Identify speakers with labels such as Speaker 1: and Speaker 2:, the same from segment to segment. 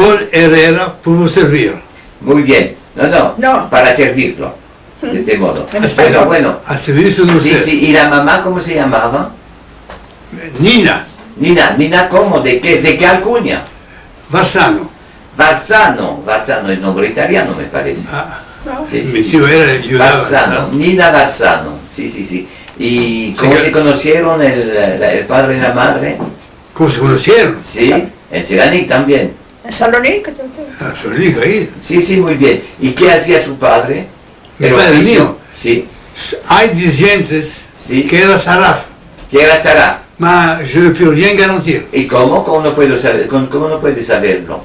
Speaker 1: Sol Herrera pudo servir.
Speaker 2: Muy bien. No,
Speaker 3: No.
Speaker 2: para servirlo. De este modo.
Speaker 3: En español.
Speaker 2: Bueno.
Speaker 1: Al servicio de
Speaker 2: Sí,
Speaker 1: usted.
Speaker 2: sí. ¿Y la mamá cómo se llamaba?
Speaker 1: Nina
Speaker 2: Nina, ¿cómo? ¿De qué alcuña?
Speaker 1: Bassano.
Speaker 2: Barzano es nombre italiano, me parece.
Speaker 1: Ah,
Speaker 2: Sí,
Speaker 1: mi
Speaker 2: sí.
Speaker 1: tío era ayudaba.
Speaker 2: Barzano, Nina Barzano, sí. ¿Y cómo
Speaker 1: Sí,
Speaker 2: se conocieron el padre y la madre?
Speaker 1: ¿Cómo se conocieron?
Speaker 2: Sí, en Selanik también.
Speaker 3: En Salónica.
Speaker 1: Ah, Salónica ahí.
Speaker 2: Sí, muy bien. ¿Y qué hacía su padre?
Speaker 1: Mi
Speaker 2: ¿El
Speaker 1: padre
Speaker 2: oficio?
Speaker 1: mío.
Speaker 2: Sí,
Speaker 1: Hay dicientes
Speaker 2: Sí.
Speaker 1: que era Saraf,
Speaker 2: que era Sarah.
Speaker 1: mas je ne peux rien garantir.
Speaker 2: ¿Y cómo? ¿Cómo no puedo puede saberlo?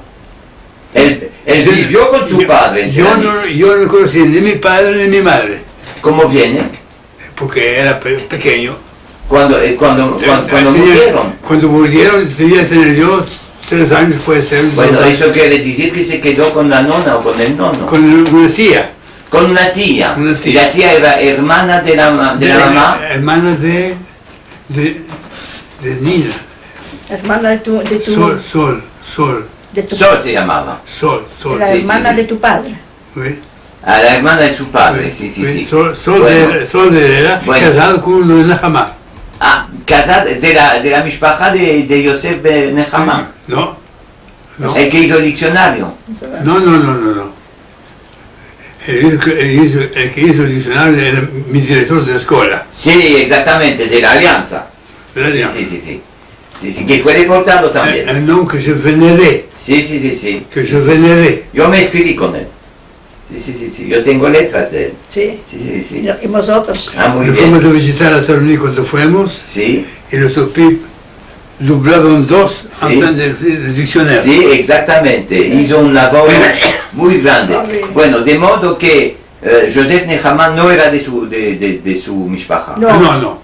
Speaker 2: Él vivió con su padre en Selanik.
Speaker 1: Yo no conocí ni mi padre ni mi madre,
Speaker 2: ¿Cómo viene?
Speaker 1: porque era pequeño.
Speaker 2: Cuando murieron.
Speaker 1: Cuando murieron tenía que tener yo 3 años, puede ser.
Speaker 2: Bueno, eso quiere decir que se quedó con la nona o con el nono.
Speaker 1: Con una tía.
Speaker 2: Con una tía.
Speaker 1: Una tía.
Speaker 2: Y la tía era hermana de la mamá.
Speaker 1: Hermana de Nina.
Speaker 3: Hermana de tu
Speaker 1: Sol.
Speaker 3: de tu
Speaker 2: Sol se llamaba.
Speaker 3: la
Speaker 2: sí,
Speaker 3: hermana
Speaker 2: sí.
Speaker 3: de tu padre.
Speaker 1: ¿Sí?
Speaker 2: A la hermana de su padre, sí.
Speaker 1: Sol
Speaker 2: Bueno.
Speaker 1: Sol de Herrera,
Speaker 2: Bueno.
Speaker 1: casado con uno de Nahama.
Speaker 2: Ah, casada de la mishpacha de Yosef Ben Nehama.
Speaker 1: No.
Speaker 2: El que hizo el diccionario.
Speaker 1: No. El que hizo el diccionario era mi director de escuela.
Speaker 2: Sí, exactamente, de la alianza.
Speaker 1: de la Alianza.
Speaker 2: Sí, que fue deportado también.
Speaker 1: Un nom que je vénérais,
Speaker 2: Sí.
Speaker 1: que je vénérais.
Speaker 2: Yo me escribí con él. Sí. Yo tengo letras de él.
Speaker 3: Sí.
Speaker 2: Sí.
Speaker 3: Y nosotros.
Speaker 2: Ah, muy
Speaker 1: Nos
Speaker 2: bien.
Speaker 1: fuimos a visitar a Salónica cuando fuimos
Speaker 2: Sí.
Speaker 1: y nuestro PIB doblado en dos
Speaker 2: Sí.
Speaker 1: en plan del diccionario.
Speaker 2: Sí, exactamente. Hizo un labor muy grande. Bueno, de modo que Joseph Nehama no era de su mishpacha.
Speaker 3: No.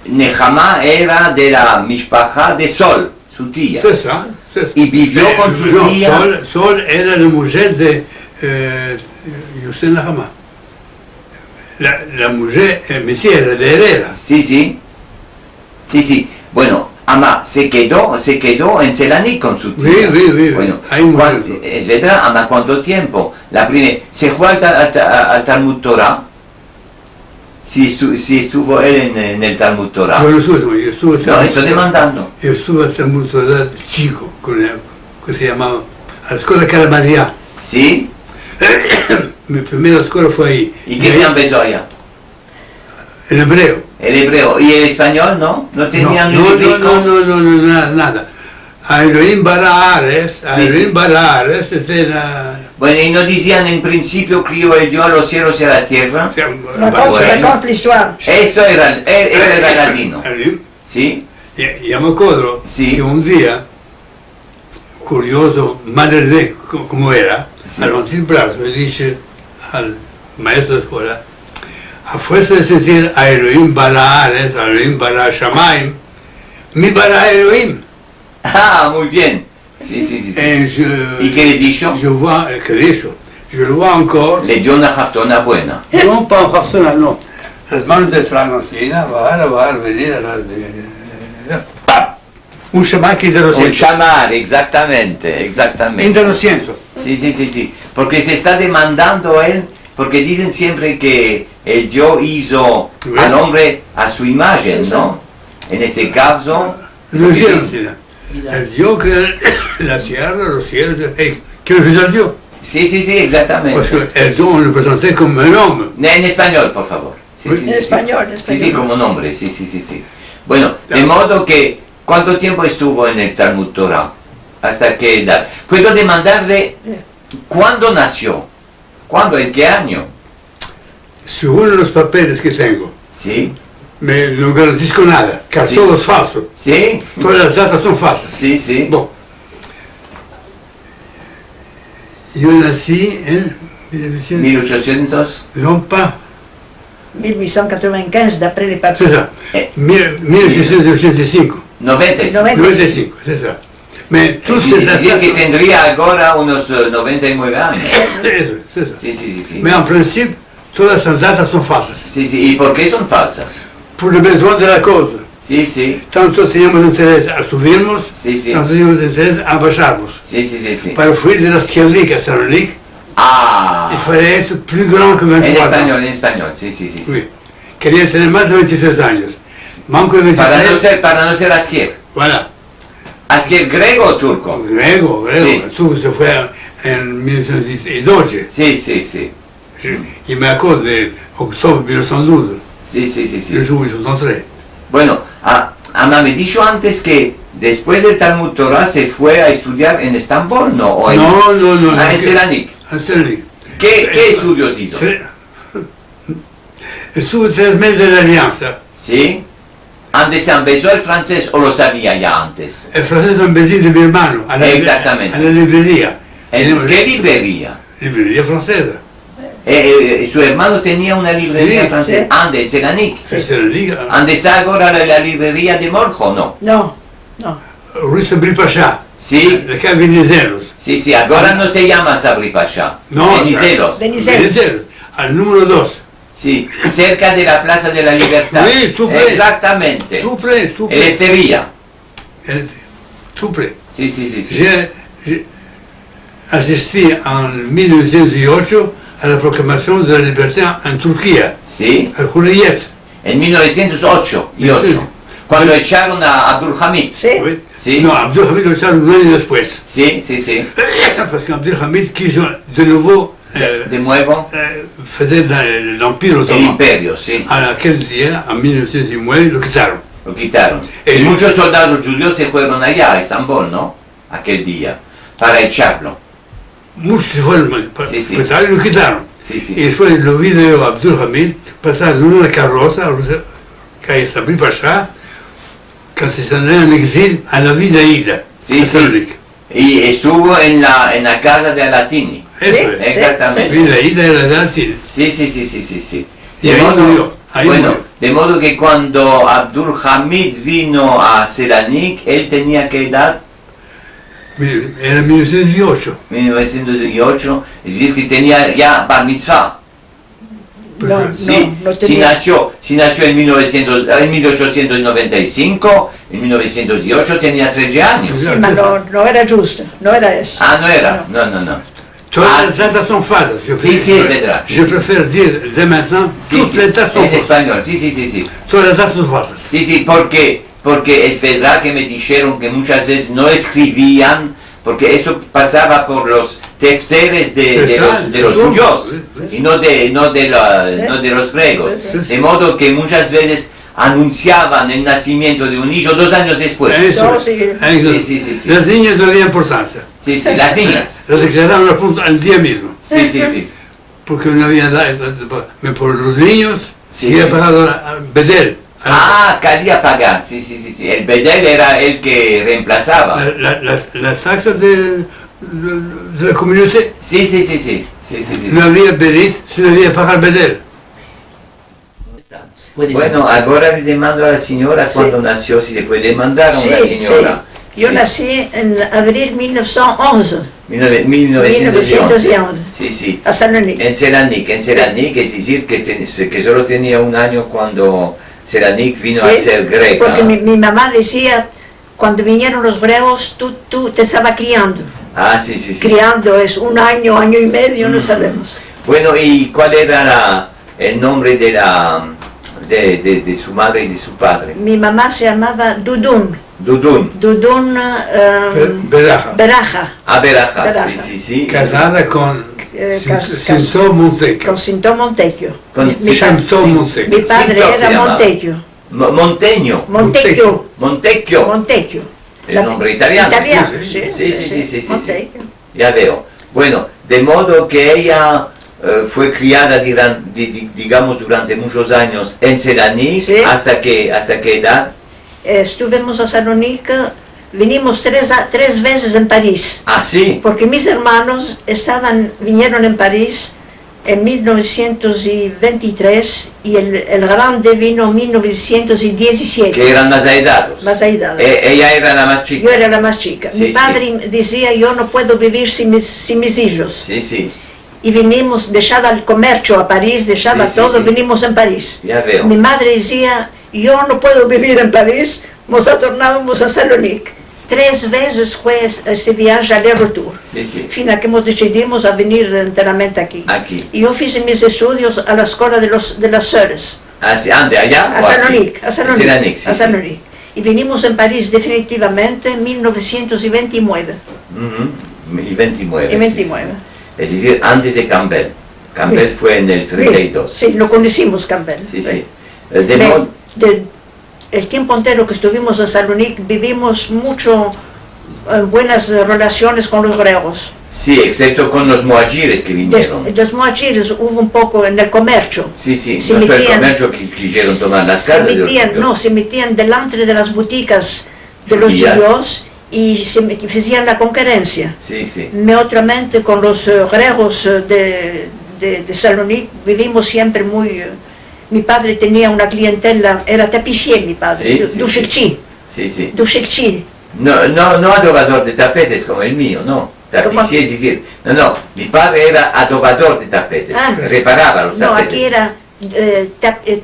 Speaker 2: Nehama era de la mishpacha de Sol, su tía.
Speaker 1: C'est ça.
Speaker 2: Y vivió con su
Speaker 1: no,
Speaker 2: tía.
Speaker 1: Sol era la mujer de Yosef Nahama. La mujer, mi tía era de Herrera.
Speaker 2: Sí. Bueno, Ama se quedó en Selanik con su tía.
Speaker 1: Sí.
Speaker 2: Bueno,
Speaker 1: Ahí murió.
Speaker 2: es verdad, Ama, ¿cuánto tiempo? La primera, se fue al Talmud Torah. Si estuvo él en el Talmud Torah.
Speaker 1: Yo no estuve, yo estuve
Speaker 2: No, estoy demandando.
Speaker 1: Yo estuve hasta mucho edad chico, que se llamaba, a la escuela Caramaria.
Speaker 2: ¿Sí?
Speaker 1: Mi primera escuela fue ahí.
Speaker 2: ¿Y qué se empezó allá?
Speaker 1: En hebreo.
Speaker 2: El hebreo. ¿Y el español no? ¿No tenían librico?
Speaker 1: No, nada. A Elohim Baraares, era...
Speaker 2: Bueno, y no decían en principio crió yo a los cielos y a la tierra.
Speaker 3: Raconte l'histoire.
Speaker 2: Esto era latino. ¿Sí?
Speaker 1: Y me acuerdo
Speaker 2: Sí.
Speaker 1: que un día, curioso, madre como era,
Speaker 2: Sí.
Speaker 1: al levantar el brazo me dice al maestro de escuela, a fuerza de sentir a Elohim Baraares, a Elohim Bara Shamaim, mi Bara Elohim.
Speaker 2: Ah, muy bien. Sí. ¿Y qué le dijo?
Speaker 1: Je le vois encore,
Speaker 2: Le dio una jactona buena.
Speaker 1: non pas en persona, no, las manos de Francina, va a venir a las de... ¡Pam! Un chamán que lo
Speaker 2: Un
Speaker 1: siento.
Speaker 2: chamar, exactamente.
Speaker 1: Lo siento.
Speaker 2: Sí. Porque se está demandando él, porque dicen siempre que el Dios hizo al hombre a su imagen, ¿no? En este caso...
Speaker 1: Lo siento. El Dios crea la tierra, los cielos, ¿qué le hizo el Dios?
Speaker 2: Sí, exactamente.
Speaker 1: Porque el Dios lo presenté como un hombre.
Speaker 2: En español, por favor. Sí,
Speaker 1: Oui.
Speaker 2: sí,
Speaker 3: En español.
Speaker 2: Sí, como nombre, sí. Bueno, de modo que, ¿cuánto tiempo estuvo en el Talmud Torah? ¿Hasta qué edad? Puedo demandarle, ¿cuándo nació? ¿Cuándo? ¿En qué año?
Speaker 1: Según los papeles que tengo,
Speaker 2: Sí,
Speaker 1: no garantizo nada, que
Speaker 2: Sí.
Speaker 1: todo es falso.
Speaker 2: sí,
Speaker 1: Todas las datas son falsas.
Speaker 2: sí.
Speaker 1: Bon. Yo nací en
Speaker 2: 1800.
Speaker 1: non pas,
Speaker 3: 1895, d'après les
Speaker 1: c'est
Speaker 3: papiers.
Speaker 1: ça, 1885, 95, c'est ça. Mais toutes ces
Speaker 2: Es decir, que
Speaker 1: datas,
Speaker 2: tendría ahora unos 99 años.
Speaker 1: c'est ça.
Speaker 2: Sí.
Speaker 1: Mais en principe, todas esas datas son falsas.
Speaker 2: Sí, ¿y por qué son falsas?
Speaker 1: Pour le besoin de la cause.
Speaker 2: Sí, sí,
Speaker 1: Tanto teníamos interés a subirnos,
Speaker 2: Sí, sí.
Speaker 1: tanto teníamos interés a bajarnos.
Speaker 2: sí, sí, sí, sí.
Speaker 1: Para fuir de la Salonique à Salonique,
Speaker 2: Ah,
Speaker 1: il fallait être plus grand que 23 ans.
Speaker 2: en español, sí, sí, sí. Sí.
Speaker 1: Oui. Quería tener más de 26 años. Manco de 23.
Speaker 2: Para no ser Askier.
Speaker 1: Voilà.
Speaker 2: ¿Askier griego o turco?
Speaker 1: Griego.
Speaker 2: Sí.
Speaker 1: Tout se fue en 1912.
Speaker 2: Sí, sí, sí.
Speaker 1: Y me acuerdo de octubre de 1912,
Speaker 2: Sí, sí, sí, sí.
Speaker 1: le jour où ils sont entrés.
Speaker 2: Bueno, Ama me dijo antes que después del Talmud Torah se fue a estudiar en Estambul, ¿no? O en,
Speaker 1: No.
Speaker 2: en Selanik.
Speaker 1: En Salonique.
Speaker 2: ¿Qué estudios hizo?
Speaker 1: Estuve 3 meses en la Alianza.
Speaker 2: ¿Sí? ¿Antes se empezó el francés o lo sabía ya antes?
Speaker 1: El francés en Belgique de mi hermano, a la,
Speaker 2: Exactamente.
Speaker 1: a la librería.
Speaker 2: ¿En qué librería?
Speaker 1: Librería francesa.
Speaker 2: Su hermano tenía una librería
Speaker 1: Sí,
Speaker 2: francesa.
Speaker 3: sí.
Speaker 2: ¿Ande en Selanik?
Speaker 1: En Salonique,
Speaker 2: ¿Ande está ahora la librería de Morjo? No.
Speaker 3: No.
Speaker 1: Rue Sabri Pacha.
Speaker 2: Sí,
Speaker 1: La calle Venizelos.
Speaker 2: sí, sí. Ahora no se llama Sabri Pasha.
Speaker 1: No,
Speaker 2: Venizelos.
Speaker 3: Venizelos.
Speaker 1: Al número 2.
Speaker 2: Sí, cerca de la Plaza de la Libertad.
Speaker 1: Sí, tú près.
Speaker 2: Exactamente.
Speaker 1: Tout près.
Speaker 2: Eletería.
Speaker 1: Tout près.
Speaker 2: Sí, sí, sí, sí.
Speaker 1: J'ai assisté en 1908 a la proclamación de la libertad en Turquía,
Speaker 2: Sí,
Speaker 1: al Hurriyet.
Speaker 2: en 1908 y
Speaker 1: Sí.
Speaker 2: 8. Cuando echaron a Abdul Hamid.
Speaker 3: Sí.
Speaker 1: Oui.
Speaker 2: Sí.
Speaker 1: No, Abdul Hamid lo echaron un año después.
Speaker 2: Sí, sí, sí.
Speaker 1: Parce qu'Abdul Hamid quiso de nuevo
Speaker 2: De nuevo,
Speaker 1: hacer el Empire
Speaker 2: el
Speaker 1: Otomano.
Speaker 2: imperio, sí.
Speaker 1: A aquel día, en 1919, lo quitaron.
Speaker 2: Lo quitaron. Y muchos soldados judíos se fueron allá, a Estambul, ¿no? Aquel día, para echarlo.
Speaker 1: Muchos se fueron para
Speaker 2: Sí, sí.
Speaker 1: quitar y lo quitaron.
Speaker 2: Sí, sí.
Speaker 1: Y después lo vi de Abdul Hamid pasar en una carroza, calle Sabri Pacha, quand se allait en exil a la vida ida.
Speaker 2: Sí,
Speaker 1: a
Speaker 2: sí.
Speaker 1: Salonique.
Speaker 2: Y estuvo en la casa de Alatini.
Speaker 1: Eso
Speaker 3: Sí,
Speaker 1: es.
Speaker 2: Exactamente.
Speaker 1: Vida ida era de Alcine.
Speaker 2: Sí, sí, sí, sí, sí, sí.
Speaker 1: Y ahí murió, ahí
Speaker 2: bueno,
Speaker 1: murió.
Speaker 2: de modo que cuando Abdul Hamid vino a Selanik, él tenía que edad
Speaker 1: Era 1918.
Speaker 2: 1908, es decir, que tenía ya bar mitzvah.
Speaker 3: No,
Speaker 2: Sí,
Speaker 3: no
Speaker 2: si
Speaker 3: tenía.
Speaker 2: nació en 1895, en 1908 tenía 13 años.
Speaker 1: Sí.
Speaker 3: Ma no era justo, no era eso.
Speaker 2: Ah, no era, no.
Speaker 1: Todas
Speaker 2: Ah,
Speaker 1: las datas son falsas.
Speaker 2: Sí, sí, es verdad.
Speaker 1: Je préfère dire dès maintenant,
Speaker 2: Sí,
Speaker 1: toutes
Speaker 2: sí,
Speaker 1: les datas son
Speaker 2: en
Speaker 1: falsas.
Speaker 2: español, sí.
Speaker 1: Todas las datas son falsas.
Speaker 2: Sí, porque es verdad que me dijeron que muchas veces no escribían, porque eso pasaba por los tefteres de los judíos, y no de los griegos.
Speaker 3: Sí,
Speaker 2: De modo que muchas veces anunciaban el nacimiento de un hijo 2 años después.
Speaker 1: Eso,
Speaker 3: No, sí.
Speaker 1: eso.
Speaker 2: Sí.
Speaker 1: Las niñas no había importancia.
Speaker 2: Sí, las niñas.
Speaker 1: Las declararon al punto al día mismo.
Speaker 2: Sí.
Speaker 1: Porque no había por los niños,
Speaker 2: Sí.
Speaker 1: sí, había pagado a Bedel.
Speaker 2: Ah, quería pagar, sí. El bedel era el que reemplazaba.
Speaker 1: La taxa de la comunidad.
Speaker 2: Sí.
Speaker 1: No había Bedel, sino había pagar Bedel.
Speaker 2: Bueno, ahora le demando a la señora cuando nació, si le puede mandar a
Speaker 3: Sí,
Speaker 2: una señora.
Speaker 3: Yo
Speaker 2: Sí.
Speaker 3: nací en abril 1911,
Speaker 2: 1911. Sí.
Speaker 3: a Salonique.
Speaker 2: En Selanik, es decir, que solo tenía un año cuando Selanik vino a
Speaker 3: Sí,
Speaker 2: ser greca.
Speaker 3: Porque mi mamá decía, cuando vinieron los griegos, tú te estaba criando.
Speaker 2: Ah, sí.
Speaker 3: Criando es un año, año y medio, no sabemos.
Speaker 2: Bueno, ¿y cuál era el nombre de su madre y de su padre?
Speaker 3: Mi mamá se llamaba Dudun
Speaker 2: Dudun.
Speaker 1: Beraja.
Speaker 3: Beraja,
Speaker 2: Ah, Beraja,
Speaker 3: Beraja.
Speaker 2: sí.
Speaker 1: Casada con Cinto Montecchio.
Speaker 3: con Cinto Montecchio.
Speaker 2: Con
Speaker 1: Cinto
Speaker 3: Mi
Speaker 1: Montecchio.
Speaker 3: padre
Speaker 2: Cinto se
Speaker 3: era
Speaker 2: llamaba.
Speaker 3: Montecchio.
Speaker 2: Monteño.
Speaker 3: Montecchio.
Speaker 2: Montecchio. El nombre italiano.
Speaker 3: Italiano,
Speaker 2: Sí.
Speaker 3: Montecchio.
Speaker 2: Ya veo. Bueno, de modo que ella fue criada, digamos, durante muchos años en Selanik,
Speaker 3: Sí.
Speaker 2: ¿hasta qué edad?
Speaker 3: Estuvimos a Salonique, vinimos tres veces en París,
Speaker 2: Ah, sí.
Speaker 3: porque mis hermanos vinieron en París en 1923 y el grande vino en 1917.
Speaker 2: Que eran más aidados.
Speaker 3: Más aidados.
Speaker 2: Ella era la más chica.
Speaker 3: Yo era la más chica.
Speaker 2: Sí,
Speaker 3: Mi padre decía, yo no puedo vivir sin mis hijos.
Speaker 2: Sí.
Speaker 3: Y vinimos, dejaba el comercio a París, dejaba
Speaker 2: Sí,
Speaker 3: todo,
Speaker 2: sí.
Speaker 3: vinimos en París.
Speaker 2: Ya veo.
Speaker 3: Mi madre decía, yo no puedo vivir en París, nos tornávamos a Salonique. 3 veces fue este viaje aller-retour.
Speaker 2: Sí, sí.
Speaker 3: Final que decidimos a venir enteramente aquí.
Speaker 2: Aquí.
Speaker 3: Y yo hice mis estudios a la escuela de las Sœurs,
Speaker 2: Ah, sí, ¿ande allá?
Speaker 3: a
Speaker 2: o aquí?
Speaker 3: Salonique, a Salonique,
Speaker 2: Salonique, sí,
Speaker 3: a
Speaker 2: sí.
Speaker 3: Salonique. Y vinimos en París definitivamente en 1929.
Speaker 2: Ujú, y 29.
Speaker 3: Y
Speaker 2: sí,
Speaker 3: 29.
Speaker 2: sí. Es decir, antes de Campbell. Campbell
Speaker 3: Sí.
Speaker 2: fue en el 32.
Speaker 3: Sí, lo conocimos, Campbell.
Speaker 2: Sí,
Speaker 3: Sí.
Speaker 2: sí. De modo-
Speaker 3: El tiempo entero que estuvimos en Salonique vivimos mucho buenas relaciones con los griegos.
Speaker 2: sí, excepto con los muajires que vinieron.
Speaker 3: Los muachires hubo un poco en el comercio.
Speaker 2: Sí, sí,
Speaker 3: se
Speaker 2: no fue el
Speaker 3: metían-
Speaker 2: comercio que quisieron tomar las
Speaker 3: Se
Speaker 2: casas de los
Speaker 3: metían,
Speaker 2: judíos.
Speaker 3: no, se metían delante de las boutiques de los
Speaker 2: Judías.
Speaker 3: judíos y hacían la concurrencia.
Speaker 2: Sí, sí.
Speaker 3: Otramente con los griegos de Salonique vivimos siempre muy... mi padre tenía una clientela, era tapissier mi padre,
Speaker 2: Sí, sí,
Speaker 3: Dushekchi.
Speaker 2: Sí, sí.
Speaker 3: Dushekchi.
Speaker 2: No, no, no adobador de tapetes como el mío, no. Tapissier, es decir, no, mi padre era adobador de tapetes,
Speaker 3: Ah.
Speaker 2: reparaba los
Speaker 3: No,
Speaker 2: tapetes.
Speaker 3: aquí era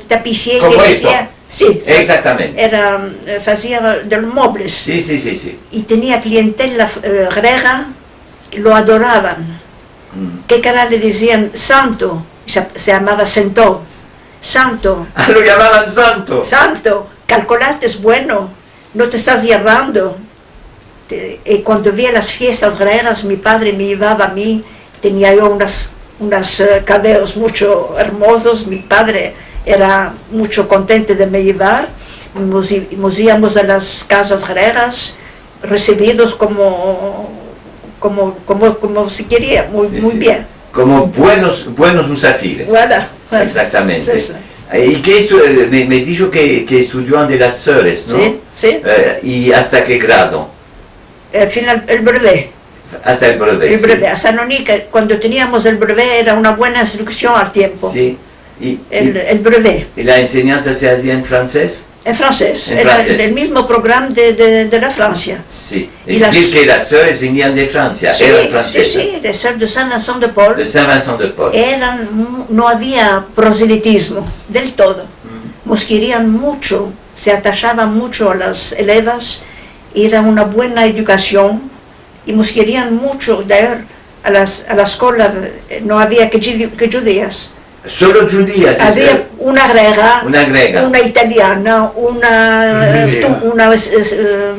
Speaker 3: tapissier
Speaker 2: Como
Speaker 3: que
Speaker 2: esto.
Speaker 3: decía... Sí,
Speaker 2: Exactamente.
Speaker 3: era, hacía de los muebles.
Speaker 2: Sí, sí, sí, sí.
Speaker 3: Y tenía clientela griega, lo adoraban.
Speaker 2: Mm.
Speaker 3: ¿Qué cara le decían? Santo, se llamaba Sentó. Santo,
Speaker 2: Ah, lo llamaban santo.
Speaker 3: santo, calculate es bueno, no te estás llevando. Y cuando veía las fiestas griegas, mi padre me llevaba a mí, tenía yo unas cadeos mucho hermosos, mi padre era mucho contento de me llevar, nos íbamos a las casas griegas, recibidos como se quería, muy,
Speaker 2: Sí,
Speaker 3: muy
Speaker 2: sí.
Speaker 3: bien.
Speaker 2: Como buenos musafires.
Speaker 3: Voilà.
Speaker 2: Exactamente.
Speaker 3: Es eso.
Speaker 2: ¿Y me dijo que estudió de las Sœurs, ¿no?
Speaker 3: Sí, sí.
Speaker 2: ¿Y hasta qué grado?
Speaker 3: Al final, el brevet.
Speaker 2: Hasta el brevet.
Speaker 3: El
Speaker 2: sí.
Speaker 3: brevet. A Salonique, cuando teníamos el brevet, era una buena instrucción al tiempo.
Speaker 2: Sí.
Speaker 3: El brevet.
Speaker 2: ¿Y la enseñanza se hacía en francés?
Speaker 3: En francés.
Speaker 2: En
Speaker 3: Era
Speaker 2: francés.
Speaker 3: el mismo programa de la Francia.
Speaker 2: Sí.
Speaker 3: Y
Speaker 2: Es
Speaker 3: las-
Speaker 2: decir, que las Sœurs venían de Francia,
Speaker 3: Sí,
Speaker 2: eran
Speaker 3: sí,
Speaker 2: francesas.
Speaker 3: sí, les sœurs de Saint-Vincent de Paul
Speaker 2: De Saint-Vincent de Paul.
Speaker 3: no había proselitismo del todo.
Speaker 2: Mm.
Speaker 3: Nos querían mucho, se atachaban mucho a las elevas, era una buena educación y nos querían mucho. A la escuela no había que judías.
Speaker 2: Solo judías.
Speaker 3: Había una griega,
Speaker 2: Una griega.
Speaker 3: una italiana, una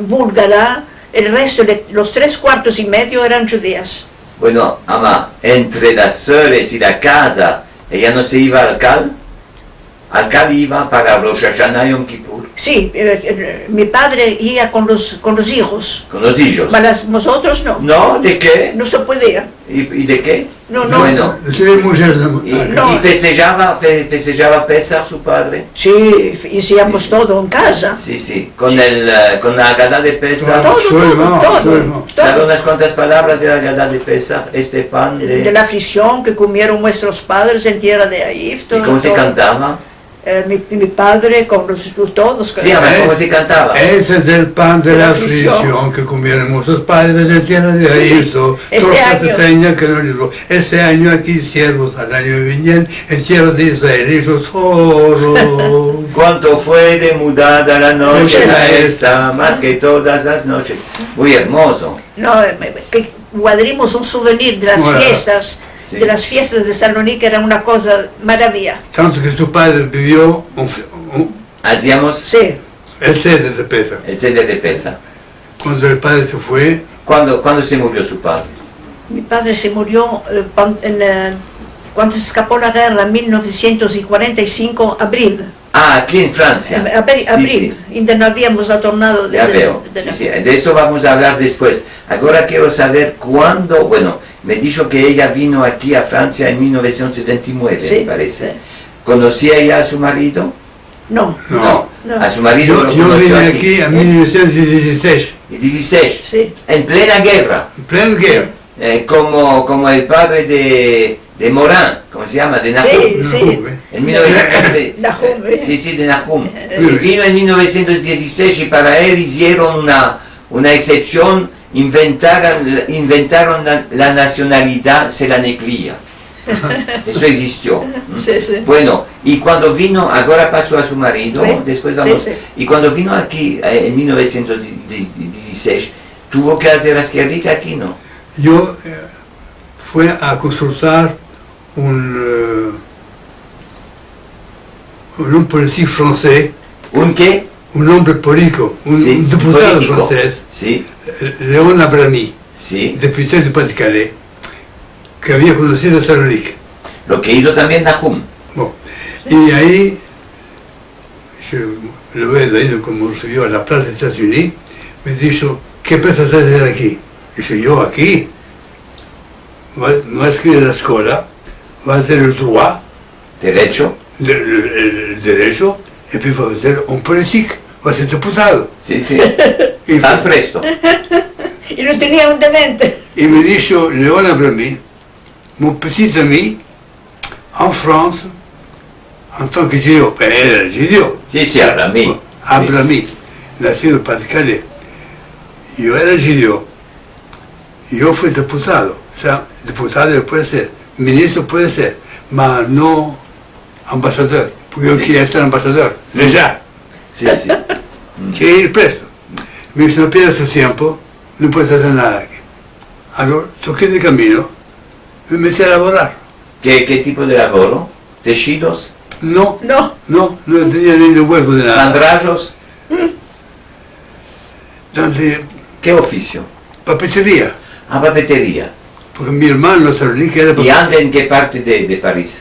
Speaker 3: búlgara, el resto, los 3/4 eran judías.
Speaker 2: Bueno, ama, entre las Sœurs y la casa, ella no se iba al Cal. Al Cal iba para Rosh Hashanah y Yom Kippur,
Speaker 3: Sí, mi padre iba con los hijos,
Speaker 2: con los hijos.
Speaker 3: pero nosotros no,
Speaker 2: ¿No? ¿De qué?
Speaker 3: no se podía.
Speaker 2: ¿Y de qué?
Speaker 3: No, no.
Speaker 2: Bueno,
Speaker 1: Tiene muchas...
Speaker 3: No.
Speaker 2: y festejaba Pesach su padre.
Speaker 3: Sí, hacíamos
Speaker 2: Sí.
Speaker 3: todo en casa.
Speaker 2: Sí, sí, con la Agada de Pesach.
Speaker 1: Todo.
Speaker 3: Todo.
Speaker 2: ¿Sabe
Speaker 3: Todo.
Speaker 2: unas cuantas palabras de la Agada de Pesach? Este pan
Speaker 3: De la aflicción que comieron nuestros padres en tierra de Egipto.
Speaker 2: ¿Y cómo se
Speaker 3: todo.
Speaker 2: cantaba?
Speaker 3: Mi padre con todos.
Speaker 2: Sí, ama, ¿cómo se cantaba?
Speaker 1: Ese es el pan de la
Speaker 3: aflicción.
Speaker 1: aflicción que comieron nuestros padres en tierra de Egipto.
Speaker 3: Este
Speaker 1: Todos
Speaker 3: año.
Speaker 1: se señan que no libró. Este año aquí siervos al año vinieron en tierra de Israel. Ellos solo.
Speaker 2: Cuánto fue de mudada la noche
Speaker 1: Noche
Speaker 2: a
Speaker 1: esta.
Speaker 2: esta, más que todas las noches. Muy hermoso.
Speaker 3: No, que guardamos un souvenir de las
Speaker 1: Bueno,
Speaker 3: fiestas.
Speaker 2: sí.
Speaker 3: De las fiestas de Salonique era una cosa maravilla.
Speaker 1: Tanto que su padre vivió
Speaker 2: Hacíamos
Speaker 3: Sí,
Speaker 1: el sede de Pesa.
Speaker 2: el Seder de Pesach.
Speaker 1: Cuando el padre se fue,
Speaker 2: ¿Cuándo se murió su padre?
Speaker 3: mi padre se murió cuando se escapó la guerra en 1945, abril.
Speaker 2: Ah, aquí en Francia.
Speaker 3: Abril,
Speaker 2: Sí,
Speaker 3: y no habíamos retornado
Speaker 2: sí, ya veo.
Speaker 3: de la...
Speaker 2: Sí, sí, de esto vamos a hablar después. Ahora quiero saber cuándo, bueno, me dijo que ella vino aquí a Francia en 1929,
Speaker 3: Sí,
Speaker 2: me parece.
Speaker 3: sí.
Speaker 2: ¿Conocía ya a su marido?
Speaker 3: No,
Speaker 1: no.
Speaker 3: No.
Speaker 2: A su marido lo
Speaker 1: Yo
Speaker 2: conoció
Speaker 1: vine aquí en 1916,
Speaker 2: Y 16,
Speaker 3: sí,
Speaker 2: en plena guerra.
Speaker 1: en plena guerra.
Speaker 2: Como el padre de Morin, ¿cómo se llama? De Nahum.
Speaker 3: Sí.
Speaker 2: En 1909.
Speaker 3: Nahum,
Speaker 2: Sí, sí, de Nahum. Y vino en 1916 y para él hicieron una excepción, inventaron la nacionalidad selaneclía. Eso existió.
Speaker 3: Sí, sí.
Speaker 2: Bueno, y cuando vino, ahora pasó a su marido,
Speaker 3: Sí,
Speaker 2: después vamos,
Speaker 3: sí, sí.
Speaker 2: y cuando vino aquí en 1916, tuvo que hacer la esclavita aquí, ¿no?
Speaker 1: Yo fui a consultar un político francés,
Speaker 2: ¿Un qué?
Speaker 1: un hombre político, un diputado
Speaker 2: político.
Speaker 1: francés,
Speaker 2: Sí,
Speaker 1: Léon Abrami,
Speaker 2: sí.
Speaker 1: député du Pas-de-Calais, que había conocido a Salonique.
Speaker 2: Lo que hizo también Nahum.
Speaker 1: Bon. Y ahí, yo lo he leído como subió a la Plaza de Estados Unidos, me dijo, ¿qué piensas hacer aquí? Dije, yo aquí, va a escribir la escuela, va a hacer el droit,
Speaker 2: Derecho.
Speaker 1: el derecho, y puis va a ser un político, va a ser diputado.
Speaker 2: Sí, sí.
Speaker 1: Y,
Speaker 2: Tan presto.
Speaker 3: Y no tenía un demente.
Speaker 1: y me dijo, Léon Abrami, mon petit ami, en France, en tant que judio, él era judio,
Speaker 2: Sí, sí, ahora mí.
Speaker 1: Abrami, nacido en Pas-de-Calais. Yo era judio, yo fui diputado, o sea, diputado puede ser, ministro puede ser, pero no ambasador, porque yo quería ser ambasador, ya,
Speaker 2: Sí, sí.
Speaker 1: quería ir presto. Me dice, no pierdas tu tiempo, no puedes hacer nada aquí. Allora, toqué de camino, me metí a laborar.
Speaker 2: ¿Qué tipo de laboro? ¿Tejidos?
Speaker 3: No,
Speaker 1: No tenía ni de huevo de nada.
Speaker 2: ¿Mandrallos?
Speaker 1: Donde
Speaker 2: ¿Qué oficio?
Speaker 1: papetería,
Speaker 2: Ah, papetería.
Speaker 1: porque mi hermano Salonique era
Speaker 2: ¿Y
Speaker 1: papetero.
Speaker 2: anda en qué parte de París?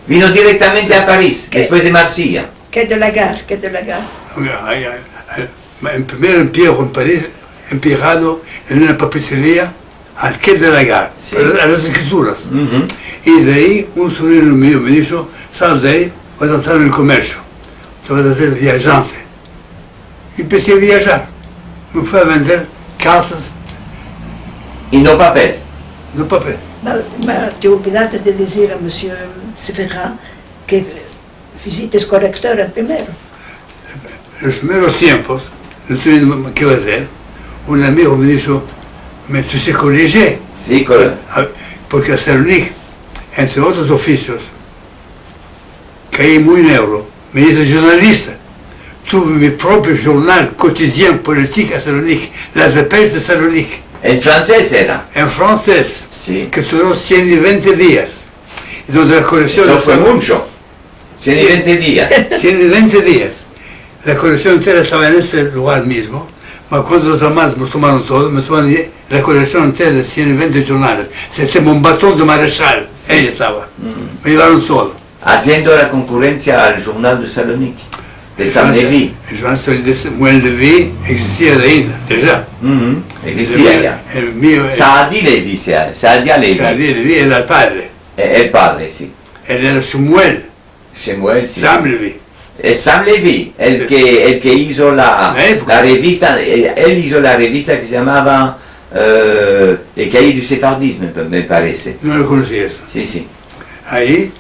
Speaker 2: Vino directamente a París, después de Marsella.
Speaker 3: que de la gare, que de la gare.
Speaker 1: En primer empleo en París, empleado en una papetería al quai de la gare,
Speaker 2: Sí.
Speaker 1: a las escrituras.
Speaker 2: Ujú.
Speaker 1: Y de ahí un sobrino mío me dijo, sal de ahí, vas a entrar en el comercio, te vas a hacer viajante. Y empecé a viajar, me fui a vender cartas
Speaker 2: Y no papel.
Speaker 1: de papel.
Speaker 3: Maar te olvidaste de decir a Monsieur Severin que visites correctora primero.
Speaker 1: En los primeros tiempos, no tuve qué hacer, un amigo me dijo, me tu sais corriger,
Speaker 2: Sí, con...
Speaker 1: porque a Salonique, entre otros oficios, caí muy en euro, me hice jornalista. Tuve mi propio journal quotidien politique a Salonique, La Dépêche de Salonique,
Speaker 2: En francés era.
Speaker 1: en francés,
Speaker 2: Sí.
Speaker 1: que duró 120 días, y donde la colección
Speaker 2: Eso
Speaker 1: de
Speaker 2: fue
Speaker 1: Salonique-
Speaker 2: mucho. 120 días.
Speaker 1: 120 días. La colección entera estaba en este lugar mismo, pero cuando los hermanos me tomaron todo, me tomaron la colección entera de 120 jornales. C'était mon bâton de maréchal, ahí estaba. Me llevaron todo.
Speaker 2: Haciendo la concurrencia al journal de Salonique, de Saint-Lévy.
Speaker 1: El journal de Samuel Lévy existía de ahí, déjà.
Speaker 2: Ujú. Existía ya.
Speaker 1: El mío,
Speaker 2: Saadi Lévy, Saadia Lévy.
Speaker 1: Samuel Lévy era el padre.
Speaker 2: El padre, sí.
Speaker 1: Él era Samuel,
Speaker 2: Samuel, sí.
Speaker 1: Sam Lévy.
Speaker 2: Es Sam Lévy, el que hizo la revista, él hizo la revista que se llamaba El Cahier du Sefardisme, me parece.
Speaker 1: No lo conocía eso.
Speaker 2: Sí, sí.
Speaker 1: Ahí,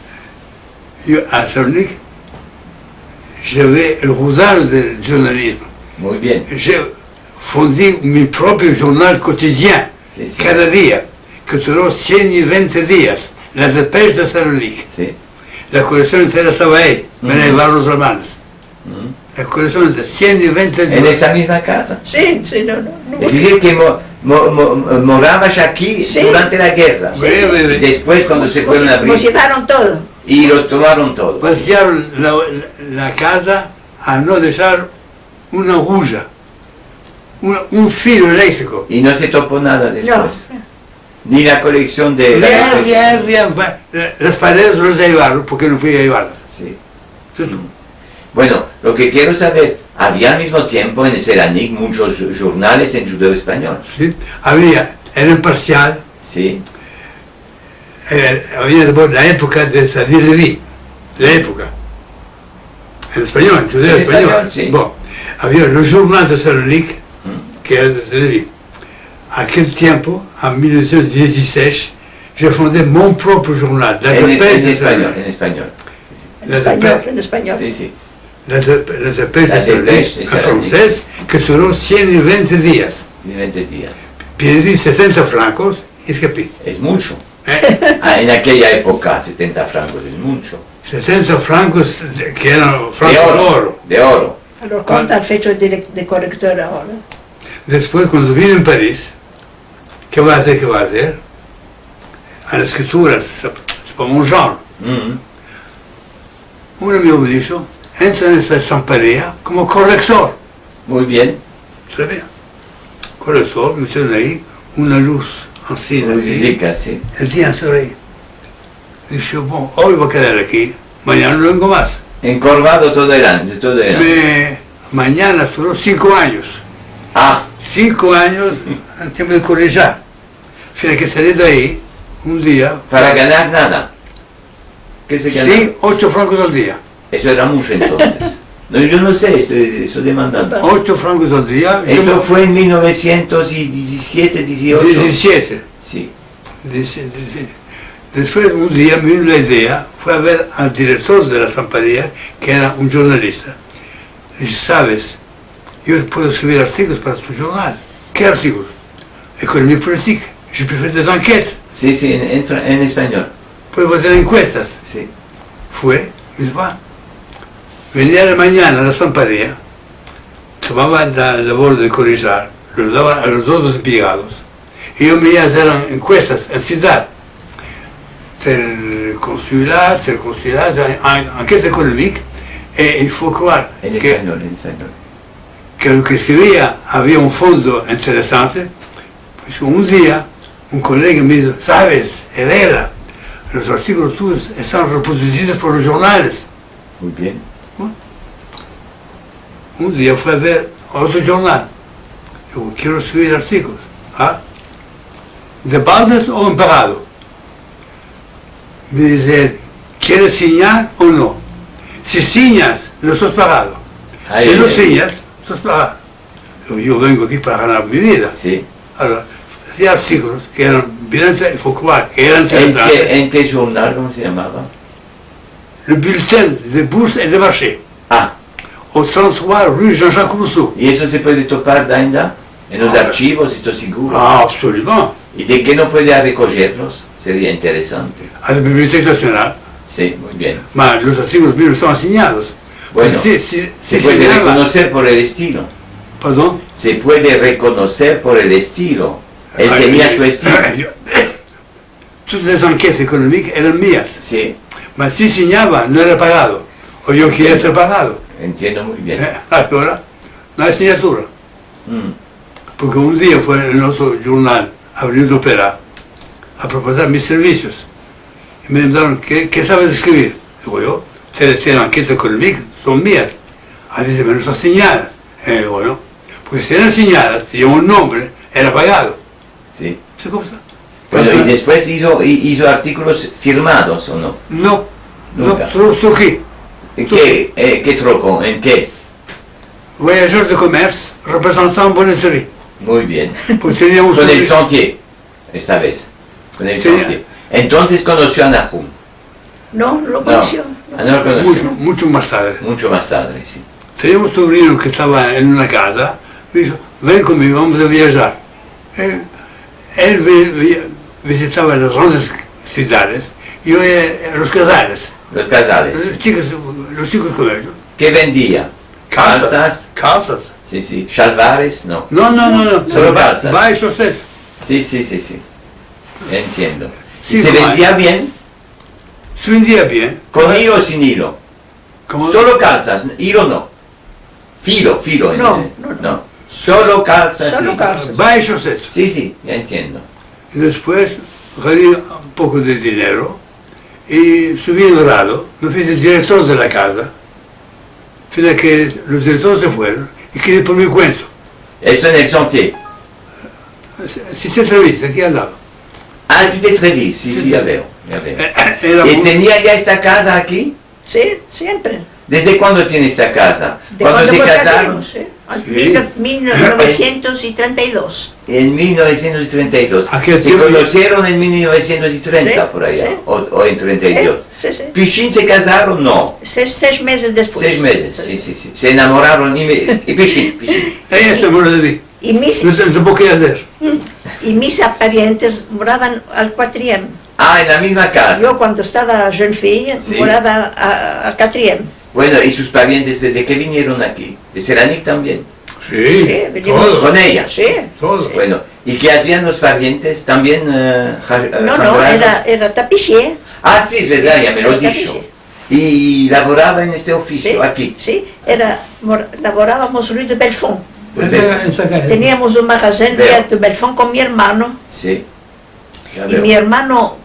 Speaker 1: yo a Salonique, j'avais el rosario del journalismo.
Speaker 2: Muy bien.
Speaker 1: J'ai fondé mi propio journal quotidien,
Speaker 2: Sí, sí.
Speaker 1: cada día, que duró 120 días, La Dépêche de Salonique.
Speaker 2: Sí.
Speaker 1: La colección entera estaba ahí, me la
Speaker 2: Ujú.
Speaker 1: llevaron los hermanos.
Speaker 2: Ujú.
Speaker 1: La colección de 120
Speaker 2: En
Speaker 1: días.
Speaker 2: esta misma casa.
Speaker 3: Sí, sí, no.
Speaker 2: Es decir, que morabas aquí
Speaker 3: Sí.
Speaker 2: durante la guerra.
Speaker 1: Sí, sí, sí.
Speaker 2: Y después cuando se fueron a
Speaker 3: Nos
Speaker 2: abrir.
Speaker 3: llevaron todo.
Speaker 2: Y lo tomaron todo.
Speaker 1: Vaciaron la casa a no dejar una aguja, un filo eléctrico.
Speaker 2: Y no se topó nada después.
Speaker 3: No.
Speaker 2: Ni la colección de...
Speaker 1: Rien. Las paredes los llevaron porque no podía llevarlas.
Speaker 2: Sí.
Speaker 1: Eso.
Speaker 2: Bueno, lo que quiero saber, había al mismo tiempo en Selanik muchos jornales en judeo español.
Speaker 1: ¿Sí? Había el imparcial,
Speaker 2: Sí.
Speaker 1: había después la época de Sadir Leví, la época, en español, en judeo
Speaker 2: En
Speaker 1: español.
Speaker 2: español, sí.
Speaker 1: Bon, había los journal de Salonique, que era de Leví. Aquel tiempo, en 1916, j'ai fondé mon propre journal, La
Speaker 2: En
Speaker 1: Dépêche de
Speaker 2: español,
Speaker 1: Salonique.
Speaker 2: en español.
Speaker 3: En
Speaker 1: La
Speaker 3: español,
Speaker 1: Dépêche.
Speaker 3: en español.
Speaker 2: Sí, sí.
Speaker 1: La Dépêche
Speaker 2: La
Speaker 1: de Salonique,
Speaker 2: Dépêche de
Speaker 1: en
Speaker 2: Salonique.
Speaker 1: francés, que duró 120 días.
Speaker 2: 20 días.
Speaker 1: Pedí 70 francos y escapé.
Speaker 2: Es mucho. En aquella época 70 francos es mucho.
Speaker 1: 70 francos que erano francos d'oro.
Speaker 2: De oro.
Speaker 3: Allora conta il fecho di correttore ora.
Speaker 1: Después, cuando vino en París, ¿qué va a hacer? ¿Qué va a hacer? A la escritura, c'est pas mon genre. Un amigo me dijo, entra en esta estamparía como corrector.
Speaker 2: Muy bien.
Speaker 1: Très bien. Corrector, metieron ahí una luz así,
Speaker 2: Física, sí.
Speaker 1: el día entero ahí. Dije, bueno, hoy voy a quedar aquí, mañana no vengo más.
Speaker 2: Encorvado todo el año, todo el año.
Speaker 1: Mañana duró 5 años.
Speaker 2: Ah,
Speaker 1: 5 años al tiempo de colegiar. Fíjate que salí de ahí un día.
Speaker 2: para ganar nada. ¿Qué se gana?
Speaker 1: Sí, 8 francos al día.
Speaker 2: Eso era mucho entonces. No, yo no sé, estoy demandando.
Speaker 1: 8 francos al día.
Speaker 2: Esto fue en 1917, 18.
Speaker 1: 17.
Speaker 2: Sí.
Speaker 1: 17. Después un día me vino la idea, fue a ver al director de la estamparía, que era un jornalista. Y dice, sabes, yo puedo escribir artículos para tu jornal. ¿Qué artículos? Economía política. Je peux faire des enquêtes.
Speaker 2: Sí, sí, en español.
Speaker 1: Puedo hacer encuestas.
Speaker 2: Sí.
Speaker 1: Fue, y dice, va. Venía a la mañana a la estamparía, tomaba la labor de corregir, lo daba a los otros empleados, y yo me iba a hacer encuestas en ciudad. Tel consulat, enquête économique, et il faut croire
Speaker 2: En español, en español.
Speaker 1: que lo que escribía había un fondo interesante. Pues un día un colega me dijo, sabes, Herrera, los artículos tuyos están reproducidos por los jornales.
Speaker 2: Muy bien.
Speaker 1: Un día fue a ver otro jornal. Yo quiero escribir artículos. ¿Ah? ¿De baldes o en pagado? Me dice, ¿quieres ciñar o no? Si ciñas, no sos pagado. Si no ciñas, sos pagado. Yo vengo aquí para ganar mi vida.
Speaker 2: Sí.
Speaker 1: Allora, hacía artículos que eran bien enfocados, que eran
Speaker 2: ¿En
Speaker 1: interesantes.
Speaker 2: en qué jornal, cómo se llamaba?
Speaker 1: Le bulletin de bourse et de marché,
Speaker 2: Ah,
Speaker 1: au 33 rue Jean-Jacques Rousseau.
Speaker 2: ¿y eso se puede topar ainda? En los archivos, estoy seguro.
Speaker 1: Ah, absolument.
Speaker 2: ¿Y de qué no puede recogerlos? Sería interesante.
Speaker 1: A la Biblioteca Nacional.
Speaker 2: Sí, muy bien.
Speaker 1: Ma los artículos míos estaban signados.
Speaker 2: Bueno,
Speaker 1: Si
Speaker 2: se puede
Speaker 1: señalaba-
Speaker 2: reconocer por el estilo.
Speaker 1: Pardon?
Speaker 2: Se puede reconocer por el estilo. Él tenía su estilo.
Speaker 1: Toutes les enquêtes économiques eran mías.
Speaker 2: Sí,
Speaker 1: Ma si signaba, no era pagado. O yo quería ser pagado.
Speaker 2: entiendo muy bien.
Speaker 1: Allora, no hay signatura.
Speaker 2: Mm.
Speaker 1: Porque un día fue en otro jornal, Avenue d'Opéra, a proponer mis servicios. Y me preguntaron, ¿qué sabes escribir? Digo yo, las enquêtes économiques son mías. Ah, dice, pero no son señadas. Digo, no. Porque si eran señadas, tenía un nombre, era pagado.
Speaker 2: Sí.
Speaker 1: ¿Sí cómo está?
Speaker 2: Bueno, y después hizo artículos firmados, ¿o no?
Speaker 1: No,
Speaker 2: Nunca.
Speaker 1: no, truqué.
Speaker 2: ¿Qué trocó? ¿En qué?
Speaker 1: Voyageur de commerce, représentant bonneterie.
Speaker 2: Muy bien.
Speaker 1: Pues teníamos
Speaker 2: Con el
Speaker 1: un-
Speaker 2: Sentier, esta vez. Con el
Speaker 1: Sí.
Speaker 2: Sentier. Entonces conoció a Nahum.
Speaker 3: No, lo
Speaker 2: No,
Speaker 3: conoció.
Speaker 2: no lo conoció.
Speaker 1: mucho más tarde.
Speaker 2: Mucho más tarde, sí.
Speaker 1: Tenía un sobrino que estaba en una casa, me dijo, ven conmigo, vamos a viajar. Él visitaba las grandes ciudades, yo los casales,
Speaker 2: Los casales.
Speaker 1: los chicos comercios.
Speaker 2: ¿Qué vendía? Calzas.
Speaker 1: Calzas.
Speaker 2: Sí, sí. Chalvares, no.
Speaker 1: No.
Speaker 2: Solo calzas.
Speaker 1: Va y chaussette.
Speaker 2: Sí. Entiendo. ¿Y
Speaker 1: Sí,
Speaker 2: se
Speaker 1: como
Speaker 2: vendía
Speaker 1: hay.
Speaker 2: bien?
Speaker 1: Se vendía bien.
Speaker 2: ¿Con hilo o sin hilo?
Speaker 1: Como-
Speaker 2: Solo calzas, hilo no. Filo.
Speaker 3: No.
Speaker 2: Solo calzas.
Speaker 3: Solo
Speaker 2: sí.
Speaker 3: calzas.
Speaker 1: Va y chaussette.
Speaker 2: Sí, ya entiendo.
Speaker 1: Y después gané un poco de dinero y subí en grado, me fui el director de la casa, fíjate que los directores se fueron y quedé por mi cuento.
Speaker 2: Eso en el Sentier.
Speaker 1: Si se entrevista, aquí al lado.
Speaker 2: Ah, sí, de Trevis, sí, ya veo.
Speaker 1: Era
Speaker 2: ¿Y
Speaker 1: muy-
Speaker 2: tenía ya esta casa aquí?
Speaker 3: Sí, siempre.
Speaker 2: ¿Desde cuándo tiene esta casa?
Speaker 3: De
Speaker 2: ¿Cuándo se
Speaker 3: nos
Speaker 2: casaron?
Speaker 3: casamos, ¿sí? En
Speaker 1: Sí.
Speaker 3: 1932.
Speaker 2: En 1932.
Speaker 1: Aquel
Speaker 2: Se
Speaker 1: tiempo-
Speaker 2: conocieron en 1930
Speaker 3: Sí,
Speaker 2: por allá,
Speaker 3: sí.
Speaker 2: o en 32.
Speaker 3: Sí.
Speaker 2: ¿Pichín se casaron? No.
Speaker 3: 6 meses después.
Speaker 2: 6 meses, sí. Se enamoraron y Pichín.
Speaker 1: Ella se enamoró de mí.
Speaker 3: Y mis,
Speaker 1: No tengo qué hacer.
Speaker 3: y mis parientes moraban al Quatrième.
Speaker 2: Ah, en la misma casa.
Speaker 3: Yo cuando estaba jeune fille,
Speaker 2: Sí.
Speaker 3: moraba a 4e.
Speaker 2: Bueno, ¿y sus parientes desde que vinieron aquí? ¿De Seranik también?
Speaker 1: Sí,
Speaker 3: Sí, venimos.
Speaker 1: todos,
Speaker 2: ¿Con ella?
Speaker 3: Sí.
Speaker 1: todos.
Speaker 2: Bueno, ¿y qué hacían los parientes? ¿También
Speaker 3: No,
Speaker 2: jambrados?
Speaker 3: era tapissier.
Speaker 2: Ah, sí, es verdad, ya me lo he
Speaker 3: Era
Speaker 2: dicho.
Speaker 3: tapissier.
Speaker 2: Y laboraba en este
Speaker 3: Sí,
Speaker 2: oficio, aquí.
Speaker 3: sí, laborábamos Rue de Belfond.
Speaker 1: Esa calle.
Speaker 3: Teníamos un magazine
Speaker 2: Veo.
Speaker 3: de Belfond con mi hermano.
Speaker 2: Sí. Ya
Speaker 3: Y
Speaker 2: veo.
Speaker 3: mi hermano,